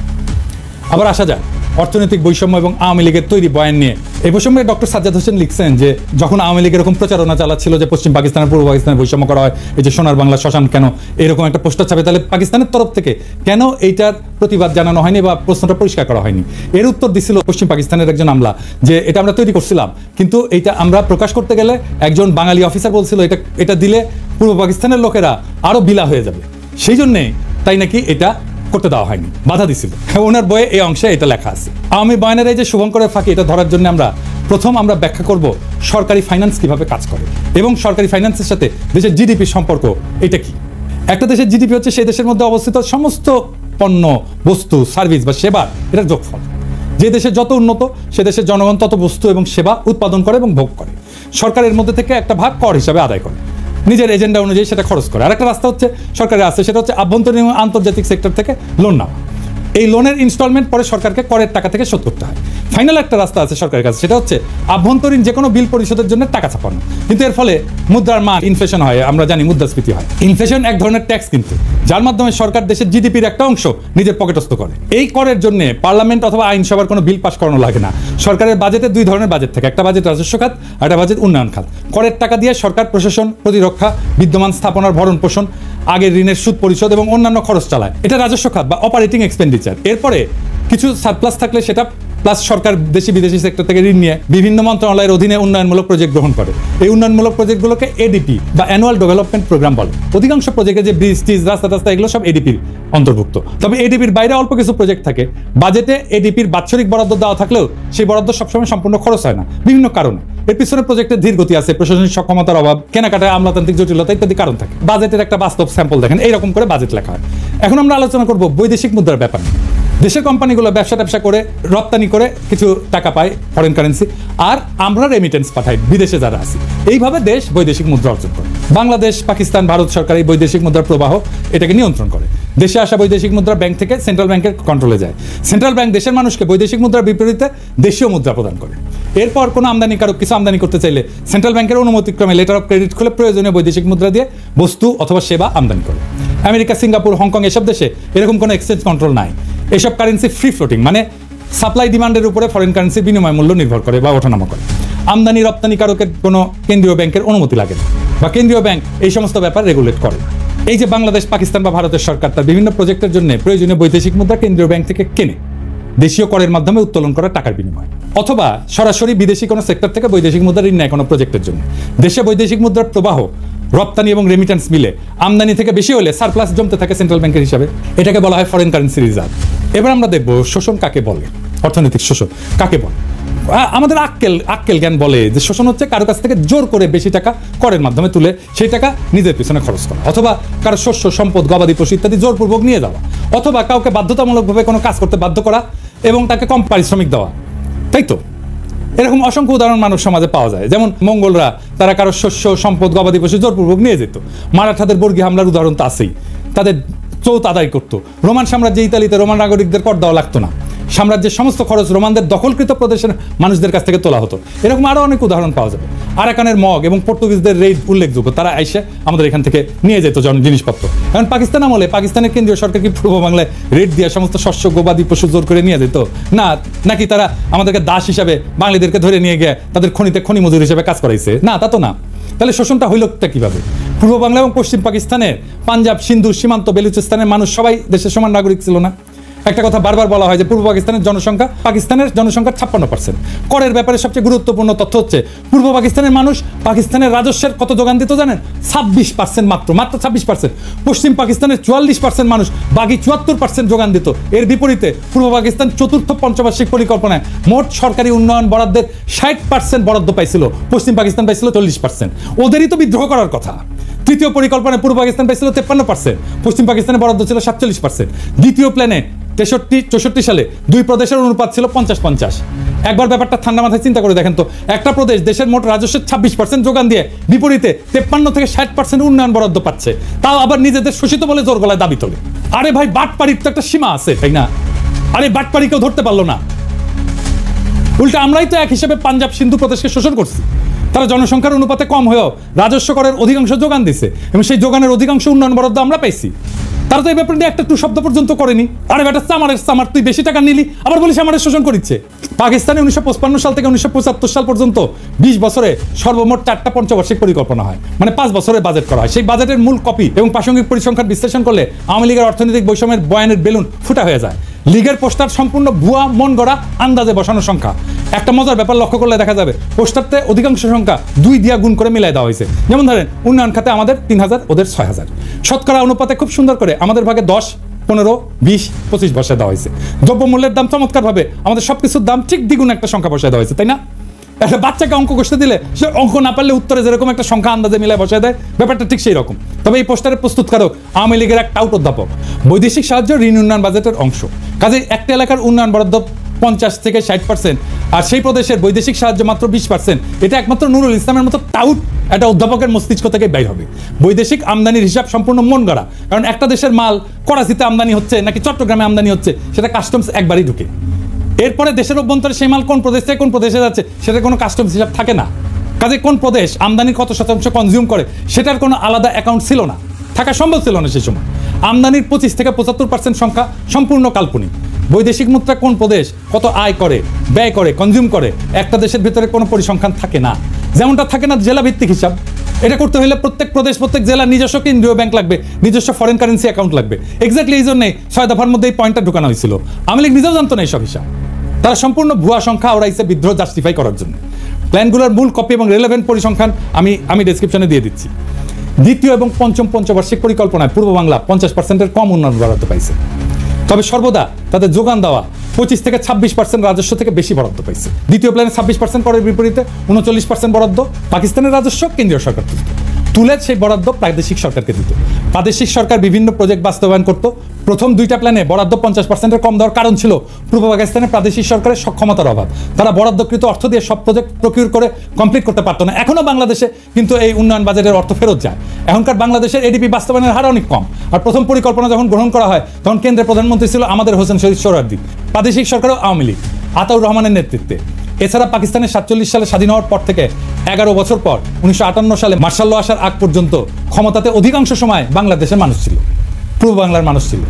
আবার আসা যায় অর্থনৈতিক বৈষম্য এবং আওয়ামী লীগের তৈরি বয়ান নিয়ে। এই প্রসঙ্গে ডক্টর সাজ্জাদ হোসেন লিখছেন যে যখন আওয়ামী লীগ এরকম প্রচারণা চালাচ্ছিল যে পশ্চিম পাকিস্তানের পূর্ব পাকিস্তানের বৈষম্য করা হয়, এই যে সোনার বাংলা শ্মশান কেন, এরকম একটা পোস্টার ছাপে, তাহলে পাকিস্তানের তরফ থেকে কেন এইটার প্রতিবাদ জানানো হয়নি বা প্রশ্নটা পরিষ্কার করা হয়নি? এর উত্তর দিছিল পশ্চিম পাকিস্তানের একজন আমলা যে এটা আমরা তৈরি করছিলাম, কিন্তু এইটা আমরা প্রকাশ করতে গেলে একজন বাঙালি অফিসার বলছিল এটা দিলে পূর্ব পাকিস্তানের লোকেরা আরো বিলা হয়ে যাবে, সেই জন্যে তাই নাকি এটা করতে দেওয়া হয়নি, বাধা দিছিল। ওনার বইয়ে এই অংশে এটা লেখা আছে। আওয়ামী বয়ানের এই যে শুভঙ্করের ফাঁকি, এটা ধরার জন্য আমরা ব্যাখ্যা করব সরকারি ফাইন্যান্স কিভাবে কাজ করে এবং সরকারি ফাইন্যান্সের সাথে দেশের জিডিপির সম্পর্ক এটা কি। একটা দেশের জিডিপি হচ্ছে সেই দেশের মধ্যে অবস্থিত সমস্ত পণ্য, বস্তু, সার্ভিস বা সেবা, এটার যোগফল। যে দেশে যত উন্নত সে দেশের জনগণ তত বস্তু এবং সেবা উৎপাদন করে এবং ভোগ করে। সরকারের মধ্যে থেকে একটা ভাগ কর হিসাবে আদায় করে, নিজের এজেন্ডা অনুযায়ী সেটা খরচ করে। আরেকটা রাস্তা হচ্ছে সরকারের আছে, সেটা হচ্ছে আভ্যন্তরীণ এবং আন্তর্জাতিক সেক্টর থেকে লোন নেওয়া। এই লোনের ইনস্টলমেন্ট পরে সরকারকে করের টাকা থেকে শোধ করতে হয়। ফাইনাল একটা রাস্তা আছে সরকারের কাছে, সেটা হচ্ছে আভ্যন্তরীণ যে কোনো বিল পরিশোধের জন্য টাকা ছাপানো। কিন্তু এর ফলে মুদ্রার মান, ইনফ্লেশন হয়, আমরা জানি মুদ্রাস্ফীতি হয়। ইনফ্লেশন এক ধরনের ট্যাক্স, কিন্তু যার মাধ্যমে সরকার দেশের জিডিপির একটা অংশ নিজের পকেটস্থ করে। এই করের জন্য পার্লামেন্ট অথবা আইনসভার কোনো বিল পাস করানো লাগে না। সরকারের বাজেটে দুই ধরনের বাজেট থাকে, একটা বাজেট রাজস্ব খাত আর একটা বাজেট উন্নয়ন খাত। করের টাকা দিয়ে সরকার প্রশাসন, প্রতিরক্ষা, বিদ্যমান স্থাপনার ভরণ পোষণ, আগের ঋণের সুদ পরিশোধ এবং অন্যান্য খরচ চালায়। এটা রাজস্ব খাত বা অপারেটিং এক্সপেন্ডিচার। এরপরে কিছু সারপ্লাস থাকলে সেটা প্লাস সরকার দেশি বিদেশি সেক্টর থেকে ঋণ নিয়ে বিভিন্ন মন্ত্রণালয়ের অধীনে উন্নয়নমূলক প্রজেক্ট গ্রহণ করে। এই উন্নয়নমূলক প্রজেক্টগুলোকে এডিপি বা অ্যানুয়াল ডেভেলপমেন্ট প্রোগ্রাম বলে। অধিকাংশ প্রজেক্টে যে ব্রিজ টিজ, রাস্তা টাস্তা, এগুলো সব এডিপির অন্তর্ভুক্ত। তবে এডিপির বাইরে অল্প কিছু প্রজেক্ট থাকে। বাজেটে এডিপির বাৎসরিক বরাদ্দ দেওয়া থাকলেও সেই বরাদ্দ সবসময় সম্পূর্ণ খরচ হয় না, বিভিন্ন কারণে। এর পিছনে প্রজেক্টের ধীর গতি আছে, প্রশাসনিক সক্ষমতার অভাব, কেনাকাটায় আমলাতান্ত্রিক জটিলতা ইত্যাদি কারণ থাকে। বাজেটের একটা বাস্তব স্যাম্পল দেখেন, এইরকম করে বাজেট লেখা হয়। এখন আমরা আলোচনা করব বৈদেশিক মুদ্রার ব্যাপার। দেশের কোম্পানিগুলো ব্যবসা করে রপ্তানি করে কিছু টাকা পায়, ফরেন কারেন্সি, আর আমরা রেমিটেন্স পাঠাই বিদেশে যারা আছে। এইভাবে দেশ বৈদেশিক মুদ্রা অর্জন করে। বাংলাদেশ, পাকিস্তান, ভারত সরকার এই বৈদেশিক মুদ্রার প্রবাহ এটাকে নিয়ন্ত্রণ করে। দেশে আসা বৈদেশিক মুদ্রা ব্যাংক থেকে সেন্ট্রাল ব্যাংকের কন্ট্রোলে যায়। সেন্ট্রাল ব্যাংক দেশের মানুষকে বৈদেশিক মুদ্রার বিপরীতে দেশীয় মুদ্রা প্রদান করে। এরপর কোনো আমদানিকারক কিছু আমদানি করতে চাইলে সেন্ট্রাল ব্যাংকের অনুমতিক্রমে লেটার অফ ক্রেডিট খুলে প্রয়োজনীয় বৈদেশিক মুদ্রা দিয়ে বস্তু অথবা সেবা আমদানি করে। আমেরিকা, সিঙ্গাপুর, হংকং এসব দেশে এরকম কোনো এক্সচেঞ্জ কন্ট্রোল নাই। এসব কারেন্সি ফ্রি ফ্লোটিং, মানে সাপ্লাই ডিমান্ডের উপরে ফরেন কারেন্সির বিনিময় মূল্য নির্ভর করে বা ওঠানামা করে। আমদানি রপ্তানিকারকের কোনো কেন্দ্রীয় ব্যাংকের অনুমতি লাগে না, বা কেন্দ্রীয় ব্যাংক এই সমস্ত ব্যাপার রেগুলেট করে। এই যে বাংলাদেশ, পাকিস্তান বা ভারতের সরকার তার বিভিন্ন প্রজেক্টের জন্য প্রয়োজনীয় বৈদেশিক মুদ্রা কেন্দ্রীয় ব্যাংক থেকে কেনে, দেশীয় করের মাধ্যমে উত্তোলন করা টাকার বিনিময়, অথবা সরাসরি বিদেশি কোনো সেক্টর থেকে বৈদেশিক মুদ্রা ঋণ নেয় কোনো প্রজেক্টের জন্য। দেশে বৈদেশিক মুদ্রার প্রবাহ, রপ্তানি এবং রেমিটেন্স মিলে আমদানি থেকে বেশি হলে সারপ্লাস জমতে থাকে সেন্ট্রাল ব্যাংকের হিসাবে। এটাকে বলা হয় ফরেন কারেন্সি রিজার্ভ। এবার আমরা দেখব শোষণ কাকে বলে, অর্থনৈতিক শোষণ কাকে বলে। আমাদের আক্কেল জ্ঞান বলে যে শোষণ হচ্ছে কারো কাছ থেকে জোর করে বেশি টাকা করের মাধ্যমে তুলে সেই টাকা নিজের পিছনে খরচ করা, অথবা কারো শস্য, সম্পদ, গবাদি পশু ইত্যাদি জোরপূর্বক নিয়ে যাওয়া, অথবা কাউকে বাধ্যতামূলকভাবে কোনো কাজ করতে বাধ্য করা এবং তাকে কম পারিশ্রমিক দেওয়া। তাই তো এরকম অসংখ্য উদাহরণ মানব সমাজে পাওয়া যায়। যেমন মঙ্গলরা তারা কারো শস্য, সম্পদ, গবাদি পশু জোরপূর্বক নিয়ে যেত। মারাঠাদের বর্গী হামলার উদাহরণ তো আছেই, তাদের চৌত আদায় করতো। রোমান সাম্রাজ্যে ইতালিতে রোমান নাগরিকদের কর দেওয়া লাগতো না, সাম্রাজ্যের সমস্ত খরচ রোমানদের দখলকৃত প্রদেশের মানুষদের কাছ থেকে তোলা হতো। এরকম আরও অনেক উদাহরণ পাওয়া যাবে। আরাকানের মগ এবং পর্তুগিজদের রেইড উল্লেখযোগ্য, তারা এসে আমাদের এখান থেকে নিয়ে যেত জিনিসপত্র। এখন পাকিস্তান আমলে পাকিস্তানের কেন্দ্রীয় সরকার কি পূর্ব বাংলায় রেড দিয়ে সমস্ত শস্য, গবাদি পশু জোর করে নিয়ে যেত? না। নাকি তারা আমাদেরকে দাস হিসাবে বাঙালিদেরকে ধরে নিয়ে গিয়ে তাদের খনিতে খনি মজুর হিসেবে কাজ করাইছে? না, তা তো না। তাহলে শোষণটা হইলটা কিভাবে? পূর্ব বাংলা এবং পশ্চিম পাকিস্তানের, পাঞ্জাব, সিন্ধু, সীমান্ত, বেলুচিস্তানের মানুষ সবাই দেশের সমান নাগরিক ছিল না। একটা কথা বারবার বলা হয় যে পূর্ব পাকিস্তানের জনসংখ্যা পাকিস্তানের জনসংখ্যার 56%। করের ব্যাপারে সবচেয়ে গুরুত্বপূর্ণ তথ্য হচ্ছে পূর্ব পাকিস্তানের মানুষ পাকিস্তানের রাজস্বের কত যোগান দিত জানেন? 26%, মাত্র 26%। পশ্চিম পাকিস্তানের 44% মানুষ বাকি 74% যোগান দিত। এর বিপরীতে পূর্ব পাকিস্তান চতুর্থ পঞ্চবার্ষিক পরিকল্পনায় মোট সরকারি উন্নয়ন বরাদ্দের 60% বরাদ্দ পাইছিল, পশ্চিম পাকিস্তান পাইছিল 40%। ওদেরই তো বিদ্রোহ করার কথা। তৃতীয় পরিকল্পনায় পূর্ব পাকিস্তান পাইছিল 53%, পশ্চিম পাকিস্তানের বরাদ্দ ছিল 47%। দ্বিতীয় প্ল্যানে 63-64 সালে দুই প্রদেশের অনুপাত ছিল 50-50। একবার ব্যাপারটা ঠান্ডা মাথায় চিন্তা করে দেখেন তো, একটা প্রদেশ দেশের মোট রাজস্বের 26% যোগান দিয়ে বিপরীতে 53-60% উন্নয়ন বরাদ্দ পাচ্ছে, তাও আবার নিজেদের শোষিত বলে জোর গলায় দাবি তোলে। আরে ভাই, বাটপাড়ির তো একটা সীমা আছে, তাই না? আরে বাটপাড়ি কেউ ধরতে পারলো না। উল্টা আমরাই তো এক হিসেবে পাঞ্জাব, সিন্ধু প্রদেশকে শোষণ করছি। তারা জনসংখ্যার অনুপাতে কম হয়েও রাজস্ব করের অধিকাংশ যোগান দিছে এবং সেই যোগানের অধিকাংশ উন্নয়ন বরাদ্দ আমরা পাইছি। তারা তো এই ব্যাপারে একটা টু শব্দ পর্যন্ত করেনি। আরে বেটা, সামার তুই বেশি টাকা নিলি, আবার বলিস আমাদের শোষণ করিচ্ছে। পাকিস্তানে 1955 সাল থেকে 1975 সাল পর্যন্ত 20 বছরে সর্বমোট 4টা পঞ্চবার্ষিক পরিকল্পনা হয়, মানে 5 বছরের বাজেট করা হয়। সেই বাজেটের মূল কপি এবং প্রাসঙ্গিক পরিসংখ্যান বিশ্লেষণ করলে আওয়ামী লীগের অর্থনৈতিক বৈষম্যের বয়ানের বেলুন ফুটা হয়ে যায়। লীগের পোস্টার সম্পূর্ণ ভুয়া, মন গড়া, আন্দাজে বসানো সংখ্যা। একটা মজার ব্যাপার লক্ষ্য করলে দেখা যাবে পোস্টারতে অধিকাংশ সংখ্যা 2 দিয়া গুণ করে মিলাই দেওয়া হয়েছে। যেমন ধরেন উন্নয়ন খাতে আমাদের 3000, ওদের 6000। শতকরা অনুপাতে খুব সুন্দর করে আমাদের ভাগে 10, 15, 20, 25 বসায় দেওয়া হয়েছে। দ্রব্যমূল্যের দাম চমৎকারভাবে আমাদের সবকিছুর দাম ঠিক দ্বিগুণ একটা সংখ্যা বসায় দেওয়া হয়েছে, তাই না? একটা বাচ্চাকে অঙ্ক কষতে দিলে সে অঙ্ক না পারলে উত্তরে যেরকম একটা সংখ্যা আন্দাজে মিলায় বসায় দেয়, ব্যাপারটা ঠিক সেই রকম। তবে এই পোস্টারের প্রস্তুতকারক আওয়ামী লীগের এক টাউট অধ্যাপক। বৈদেশিক সাহায্য ঋণ উন্নয়ন বাজেটের অংশ, কাজে একটা এলাকার উন্নয়ন বরাদ্দ 50 থেকে 60%, আর সেই প্রদেশের বৈদেশিক সাহায্য মাত্র 20%। এটা একমাত্র নুরুল ইসলামের মতো টাউট একটা অধ্যাপকের মস্তিষ্ক থেকে বাইর হবে। বৈদেশিক আমদানির হিসাব সম্পূর্ণ মন গড়া, কারণ একটা দেশের মাল করাচিতে আমদানি হচ্ছে নাকি চট্টগ্রামে আমদানি হচ্ছে সেটা কাস্টমস একবারই ঢুকে। এরপরে দেশের অভ্যন্তরে সেই মাল কোন প্রদেশ থেকে কোন প্রদেশে যাচ্ছে সেটা কোনো কাস্টমস হিসাব থাকে না। কাজে কোন প্রদেশ আমদানির কত শতাংশ কনজিউম করে সেটার কোনো আলাদা অ্যাকাউন্ট ছিল না, থাকা সম্ভব ছিল না সেই সময়। আমদানির 25 থেকে 75% সংখ্যা সম্পূর্ণ কাল্পনিক। বৈদেশিক মুদ্রা কোন প্রদেশ কত আয় করে, ব্যয় করে, কনজিউম করে, একটা দেশের ভিতরে কোনো পরিসংখ্যান থাকে না। যেমনটা থাকে না জেলা ভিত্তিক হিসাব। এটা করতে হলে প্রত্যেক প্রদেশ, প্রত্যেক জেলার নিজস্ব কেন্দ্রীয় ব্যাংক লাগবে, নিজস্ব ফরেন কারেন্সি অ্যাকাউন্ট লাগবে। এক্স্যাক্টলি এই জন্যই 6 দফার মধ্যে এই পয়েন্টটা ঢুকানো হয়েছিল। আওয়ামী লীগ নিজেও জানতো না এইসব হিসাব। তারা সম্পূর্ণ ভুয়া সংখ্যা ওরাইছে বিদ্রোহ জাস্টিফাই করার জন্য। প্ল্যানগুলোর মূল কপি এবং রেলেভেন্ট পরিসংখ্যান আমি ডেসক্রিপশনে দিয়ে দিচ্ছি। দ্বিতীয় এবং পঞ্চম পঞ্চবার্ষিক পরিকল্পনায় পূর্ব বাংলা 50%-এর কম উন্নয়ন বরাদ্দ পাইছে। তবে সর্বদা তাদের যোগান দেওয়া 25 থেকে 26% রাজস্ব থেকে বেশি বরাদ্দ পাইছে। দ্বিতীয় প্ল্যানে 26% করের বিপরীতে 39% বরাদ্দ পাকিস্তানের রাজস্ব কেন্দ্রীয় সরকার তুলে সেই বরাদ্দ প্রাদেশিক সরকারকে দিত। প্রাদেশিক সরকার বিভিন্ন প্রজেক্ট বাস্তবায়ন করত। প্রথম দুইটা প্ল্যানে বরাদ্দ 50%-এর কম দেওয়ার কারণ ছিল পূর্ব পাকিস্তানের প্রাদেশিক সরকারের সক্ষমতার অভাব। তারা বরাদ্দকৃত অর্থ দিয়ে সব প্রজেক্ট প্রকিউর করে কমপ্লিট করতে পারতো না। এখনও বাংলাদেশে কিন্তু এই উন্নয়ন বাজেটের অর্থ ফেরত যায়। এখনকার বাংলাদেশের এডিপি বাস্তবায়নের হার অনেক কম। আর প্রথম পরিকল্পনা যখন গ্রহণ করা হয় তখন কেন্দ্রের প্রধানমন্ত্রী ছিল আমাদের হোসেন শহীদ সোহরাওয়ার্দী, প্রাদেশিক সরকারও আওয়ামী লীগ, আতাউর রহমানের নেতৃত্বে। এছাড়া পাকিস্তানের 47 সালে স্বাধীন হওয়ার পর থেকে 11 বছর পর 1958 সালে মার্শাল ল আসার আগ পর্যন্ত ক্ষমতাতে অধিকাংশ সময় বাংলাদেশের মানুষ ছিল, পূর্ব বাংলার মানুষ ছিল।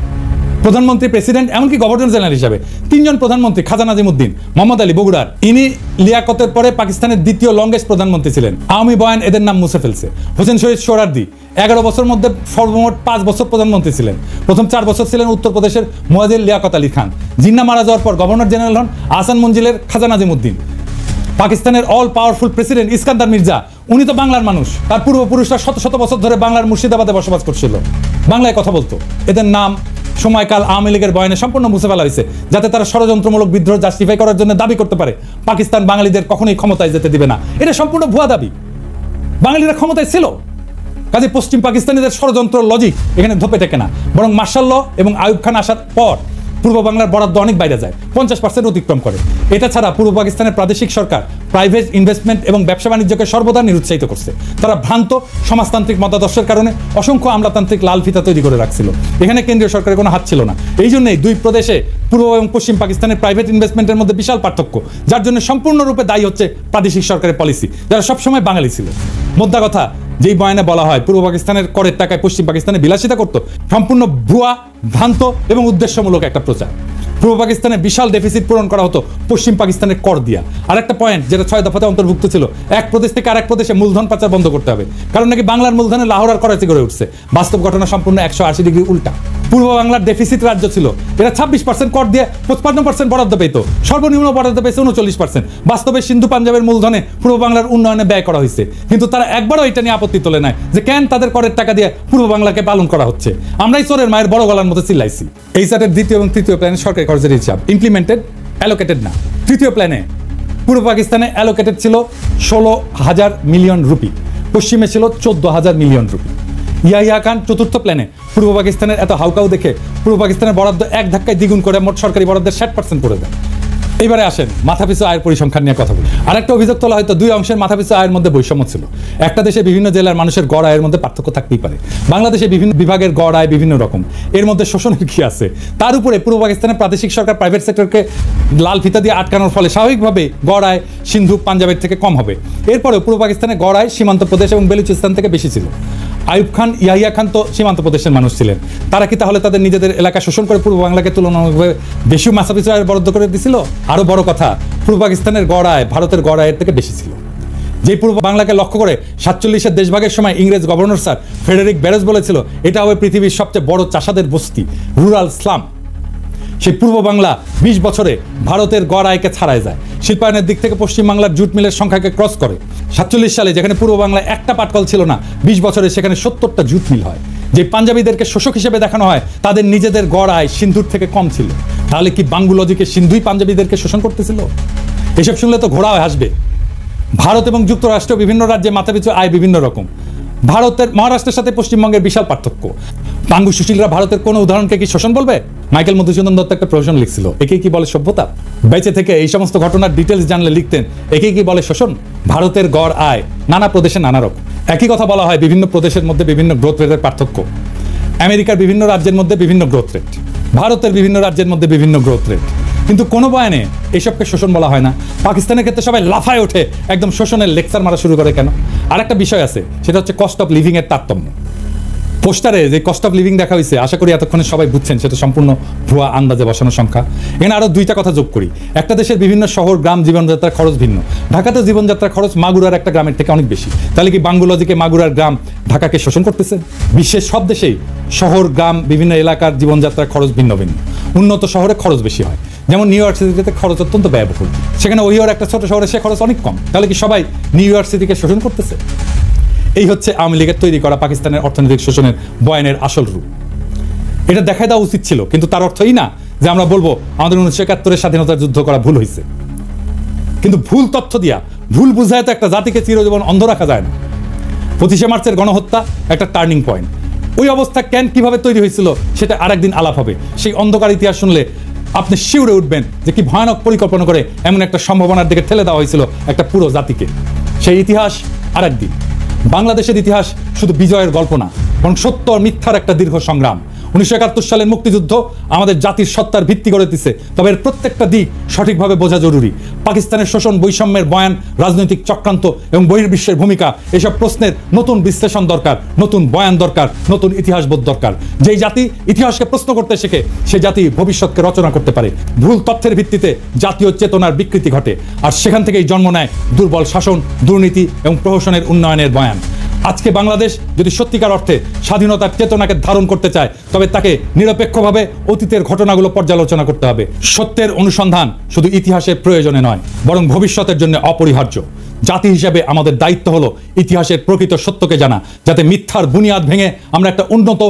প্রধানমন্ত্রী, প্রেসিডেন্ট, এমনকি গভর্নর জেনারেল হিসাবে 3 জন প্রধানমন্ত্রী, খাজা নাজিমুদ্দিন, মোহাম্মদ আলী বগুড়ার, ইনি লিয়াকতের পরে পাকিস্তানের দ্বিতীয় লংগেস্ট প্রধানমন্ত্রী ছিলেন। আওয়ামী বয়ান এদের নাম মুছে ফেলছে। হোসেন শহীদ সোহরাওয়ার্দী 11 বছরের মধ্যে সর্বমোট 5 বছর প্রধানমন্ত্রী ছিলেন। প্রথম 4 বছর ছিলেন উত্তরপ্রদেশের মুয়াজ্জির লিয়াকত আলী খান। জিন্নাহ মারা যাওয়ার পর গভর্নর জেনারেল হন আহসান মঞ্জিলের খাজা নাজিমুদ্দিন। পাকিস্তানের all powerful president Iskander Mirza, উনি তো বাংলার মানুষ। তার পূর্বপুরুষরা শত শত বছর ধরে বাংলার মুর্শিদাবাদে বসবাস করছিল, বাংলায় কথা বলতো। এদের নাম সময়কাল আওয়ামী লীগের বয়ানে সম্পূর্ণ মুছে ফেলা হয়েছে, যাতে তারা ষড়যন্ত্রমূলক বিদ্রোহ জাস্টিফাই করার জন্য দাবি করতে পারে পাকিস্তান বাঙালিদের কখনোই ক্ষমতায় যেতে দিবে না। এটা সম্পূর্ণ ভুয়া দাবি। বাঙালিরা ক্ষমতায় ছিল, কাজে পশ্চিম পাকিস্তানিদের ষড়যন্ত্র লজিক এখানে ধোপে টেকে না। বরং মার্শাল ল এবং আইয়ুব খান আসার পর পূর্ব বাংলার বরাদ্দ অনেক বাইরে যায়, 50% অতিক্রম করে। এটা ছাড়া পূর্ব পাকিস্তানের প্রাদেশিক সরকার প্রাইভেট ইনভেস্টমেন্ট এবং ব্যবসা বাণিজ্যকে সর্বদা নিরুৎসাহিত করছে। তারা ভ্রান্ত সমাজতান্ত্রিক মতাদর্শের কারণে অসংখ্য আমলাতান্ত্রিক লাল ফিতা তৈরি করে রাখছিল। এখানে কেন্দ্রীয় সরকারের কোনো হাত ছিল না। এই জন্যই দুই প্রদেশে পূর্ব এবং পশ্চিম পাকিস্তানের প্রাইভেট ইনভেস্টমেন্টের মধ্যে বিশাল পার্থক্য, যার জন্য সম্পূর্ণরূপে দায়ী হচ্ছে প্রাদেশিক সরকারের পলিসি, যারা সবসময় বাঙালি ছিল। মোদ্দা কথা, যেই বয়ানে বলা হয় পূর্ব পাকিস্তানের করের টাকায় পশ্চিম পাকিস্তানে বিলাসিতা করত, সম্পূর্ণ ভুয়া, ভ্রান্ত এবং উদ্দেশ্যমূলক একটা প্রচার। পূর্ব পাকিস্তানে বিশাল ডেফিসিট পূরণ করা হতো পশ্চিম পাকিস্তানের কর দিয়া। আর একটা পয়েন্ট যেটা 6 দফাতে অন্তর্ভুক্ত ছিল, এক প্রদেশ থেকে আরেক প্রদেশে মূলধন পাচার বন্ধ করতে হবে, কারণ নাকি বাংলার মূলধনে লাহোর আর করাচি গড়ে উঠছে। বাস্তব ঘটনা সম্পূর্ণ 180 ডিগ্রি উল্টা। পূর্ব বাংলার ডেফিসিট রাজ্য ছিল, এরা 26% কর দিয়ে 55% বরাদ্দ পেত, সর্বনিম্ন বরাদ্দ পেয়েছে 39%। বাস্তবে সিন্ধু পাঞ্জাবের মূলধনে পূর্ব বাংলার উন্নয়নে ব্যয় করা হয়েছে, কিন্তু তারা একবারও এটা নিয়ে আপত্তি তোলে নাই যে কেন তাদের করের টাকা দিয়ে পূর্ব বাংলাকে পালন করা হচ্ছে। আমরাই চোরের মায়ের বড় গলার মতো চিল্লাইছি। এই চার্টের দ্বিতীয় এবং তৃতীয় প্ল্যানে সরকারি খরচের হিসাব ইমপ্লিমেন্টেড, অ্যালোকেটেড না। তৃতীয় প্ল্যানে পূর্ব পাকিস্তানে অ্যালোকেটেড ছিল 16,000 মিলিয়ন রুপি, পশ্চিমে ছিল 14,000 মিলিয়ন রুপি। ইয়াহিয়া খান চতুর্থ প্ল্যানে পূর্ব পাকিস্তানের এত হাউকাউ দেখে পূর্ব পাকিস্তানের বরাদ্দ এক ধাক্কায় দ্বিগুণ করে মোট সরকারি বরাদ্দের 60% করে দেয়। এইবারে আসেন মাথাপিছু আয়ের পরিসংখ্যান নিয়ে কথা বলি। আরেকটা অভিযোগ তোলা হয়তো দুই অংশের মাথাপিছু আয়ের মধ্যে বৈষম্য ছিল। একটা দেশে বিভিন্ন জেলার মানুষের গড় আয়ের মধ্যে পার্থক্য থাকতেই পারে। বাংলাদেশে বিভিন্ন বিভাগের গড় আয় বিভিন্ন রকম, এর মধ্যে শোষণের কি আছে? তার উপরে পূর্ব পাকিস্তানের প্রাদেশিক সরকার প্রাইভেট সেক্টরকে লাল ফিতা দিয়ে আটকানোর ফলে স্বাভাবিকভাবে গড় আয় সিন্ধু পাঞ্জাবের থেকে কম হবে। এরপরেও পূর্ব পাকিস্তানের গড় আয় সীমান্ত প্রদেশ এবং বেলুচিস্তান থেকে বেশি ছিল। আইয়ুব খান, ইয়াহিয়া খান তো সীমান্ত প্রদেশের মানুষ ছিলেন। তারা কি তাহলে তাদের নিজেদের এলাকা শোষণ করে পূর্ব বাংলাকে তুলনামূলকভাবে বেশি মাথাপিছু আয়ের বরাদ্দ করে দিছিল? আরো বড় কথা, পূর্ব পাকিস্তানের গড় আয় ভারতের গড় আয়ের থেকে বেশি ছিল। যে পূর্ব বাংলাকে লক্ষ্য করে 47-এর দেশভাগের সময় ইংরেজ গভর্নর স্যার ফ্রেডেরিক ব্যারেজ বলেছিল এটা হবে পৃথিবীর সবচেয়ে বড় চাষাদের বস্তি, রুরাল স্লাম। সেই পূর্ব বাংলা 20 বছরে ভারতের গড় আয়কে ছাড়ায় যায়। শিল্পায়নের দিক থেকে পশ্চিম বাংলার জুট মিলের সংখ্যাকে ক্রস করে। 47 সালে যেখানে পূর্ব বাংলায় একটা পাটকল ছিল না, 20 বছরে সেখানে 70টা জুট মিল হয়। যে পাঞ্জাবিদেরকে শোষক হিসেবে দেখানো হয়, তাদের নিজেদের গড় আয় সিন্ধুর থেকে কম ছিল। তাহলে কি বাঙ্গুলজিকে সিন্ধুই পাঞ্জাবিদেরকে শোষণ করতেছিল? এসব শুনলে তো ঘোড়াও হাসবে। ভারত এবং যুক্তরাষ্ট্র বিভিন্ন রাজ্যে মাথাপিছু আয় বিভিন্ন রকম। ভারতের মহারাষ্ট্রের সাথে পশ্চিমবঙ্গের বিশাল পার্থক্য। পাঙ্গু সুশীলরা ভারতের কোন উদাহরণকে কি শোষণ বলবে? মাইকেল মধুসূদন দত্ত একটা প্রশ্ন লিখছিল, একেই কি বলে সভ্যতা? বেঁচে থেকে এই সমস্ত ঘটনার ডিটেলস জানলে লিখতেন, একেই কি বলে শোষণ? ভারতের গড় আয় নানা প্রদেশে নানা রকম। একই কথা বলা হয় বিভিন্ন প্রদেশের মধ্যে বিভিন্ন গ্রোথ রেটের পার্থক্য। আমেরিকার বিভিন্ন রাজ্যের মধ্যে বিভিন্ন গ্রোথ রেট, ভারতের বিভিন্ন রাজ্যের মধ্যে বিভিন্ন গ্রোথ রেট, কিন্তু কোনো বয়ানে এসবকে শোষণ বলা হয় না। পাকিস্তানের ক্ষেত্রে সবাই লাফায় ওঠে, একদম শোষণের লেকচার মারা শুরু করে কেন? আর একটা বিষয় আছে, সেটা হচ্ছে কস্ট অফ লিভিং এর তারতম্য। পোস্টারে যে কস্ট অফ লিভিং দেখা হয়েছে, আশা করি এতক্ষণে সবাই বুঝছেন সেটা সম্পূর্ণ ভুয়া আন্দাজে বসানো সংখ্যা। এখানে আরো দুইটা কথা যোগ করি। একটা দেশের বিভিন্ন শহর গ্রাম জীবনযাত্রার খরচ ভিন্ন। ঢাকাতে জীবনযাত্রার খরচ মাগুরার একটা গ্রামের থেকে অনেক বেশি। তাহলে কি বাঙ্গুলজিকে মাগুরার গ্রাম ঢাকাকে শোষণ করতেছে? বিশ্বের সব দেশেই শহর গ্রাম বিভিন্ন এলাকার জীবনযাত্রার খরচ ভিন্ন ভিন্ন। উন্নত শহরে খরচ বেশি হয়, যেমন নিউ ইয়র্ক সিটিতে খরচ অত্যন্ত ব্যয়বহুল, সেখানে ওহিওর একটা ছোট শহরে সে খরচ অনেক কম। তাহলে কি সবাই নিউ ইয়র্ক সিটিকে শোষণ করতেছে? এই হচ্ছে আওয়ামী লীগের তৈরি করা পাকিস্তানের অর্থনৈতিক শোষণের বয়ানের আসল রূপ। এটা দেখাই দেওয়া উচিত ছিল, কিন্তু তার অর্থই না যে আমরা বলবো আমাদের 1971 স্বাধীনতার যুদ্ধ করা ভুল হয়েছে। কিন্তু ভুল তথ্য দিয়া ভুল বুঝায় তো একটা জাতিকে চিরজীবন অন্ধ রাখা যায় না। 25শে মার্চের গণহত্যা একটা টার্নিং পয়েন্ট। ওই অবস্থা কেন কিভাবে তৈরি হয়েছিল সেটা আরেকদিন আলাপ হবে। সেই অন্ধকার ইতিহাস শুনলে আপনি শিউরে উঠবেন যে কি ভয়ানক পরিকল্পনা করে এমন একটা সম্ভাবনার দিকে ঠেলে দেওয়া হয়েছিল একটা পুরো জাতিকে। সেই ইতিহাস আরেকদিন। বাংলাদেশের ইতিহাস শুধু বিজয়ের গল্প না, বরং সত্য আর মিথ্যার একটা দীর্ঘ সংগ্রাম। 1971 সালের মুক্তিযুদ্ধ আমাদের জাতির সত্তার ভিত্তি করে দিচ্ছে, তবে এর প্রত্যেকটা দিক সঠিকভাবে বোঝা জরুরি। পাকিস্তানের শোষণ, বৈষম্যের বয়ান, রাজনৈতিক চক্রান্ত এবং বহির্বিশ্বের ভূমিকা, এসব প্রশ্নের নতুন বিশ্লেষণ দরকার, নতুন বয়ান দরকার, নতুন ইতিহাসবোধ দরকার। যেই জাতি ইতিহাসকে প্রশ্ন করতে শেখে, সে জাতি ভবিষ্যৎকে রচনা করতে পারে। ভুল তথ্যের ভিত্তিতে জাতীয় চেতনার বিকৃতি ঘটে, আর সেখান থেকেই জন্ম নেয় দুর্বল শাসন, দুর্নীতি এবং প্রহসনের উন্নয়নের বয়ান। আজকে বাংলাদেশ যদি সত্যিকার অর্থে স্বাধীনতার চেতনাকে ধারণ করতে চায়, তবে তাকে নিরপেক্ষভাবে অতীতের ঘটনাগুলো পর্যালোচনা করতে হবে। সত্যের অনুসন্ধান শুধু ইতিহাসের প্রয়োজনে নয়, বরং ভবিষ্যতের জন্য অপরিহার্য। জাতি হিসেবে আমাদের দায়িত্ব হলো ইতিহাসের প্রকৃত সত্যকে জানা, যাতে মিথ্যার বুনিয়াদ ভেঙে আমরা একটা উন্নত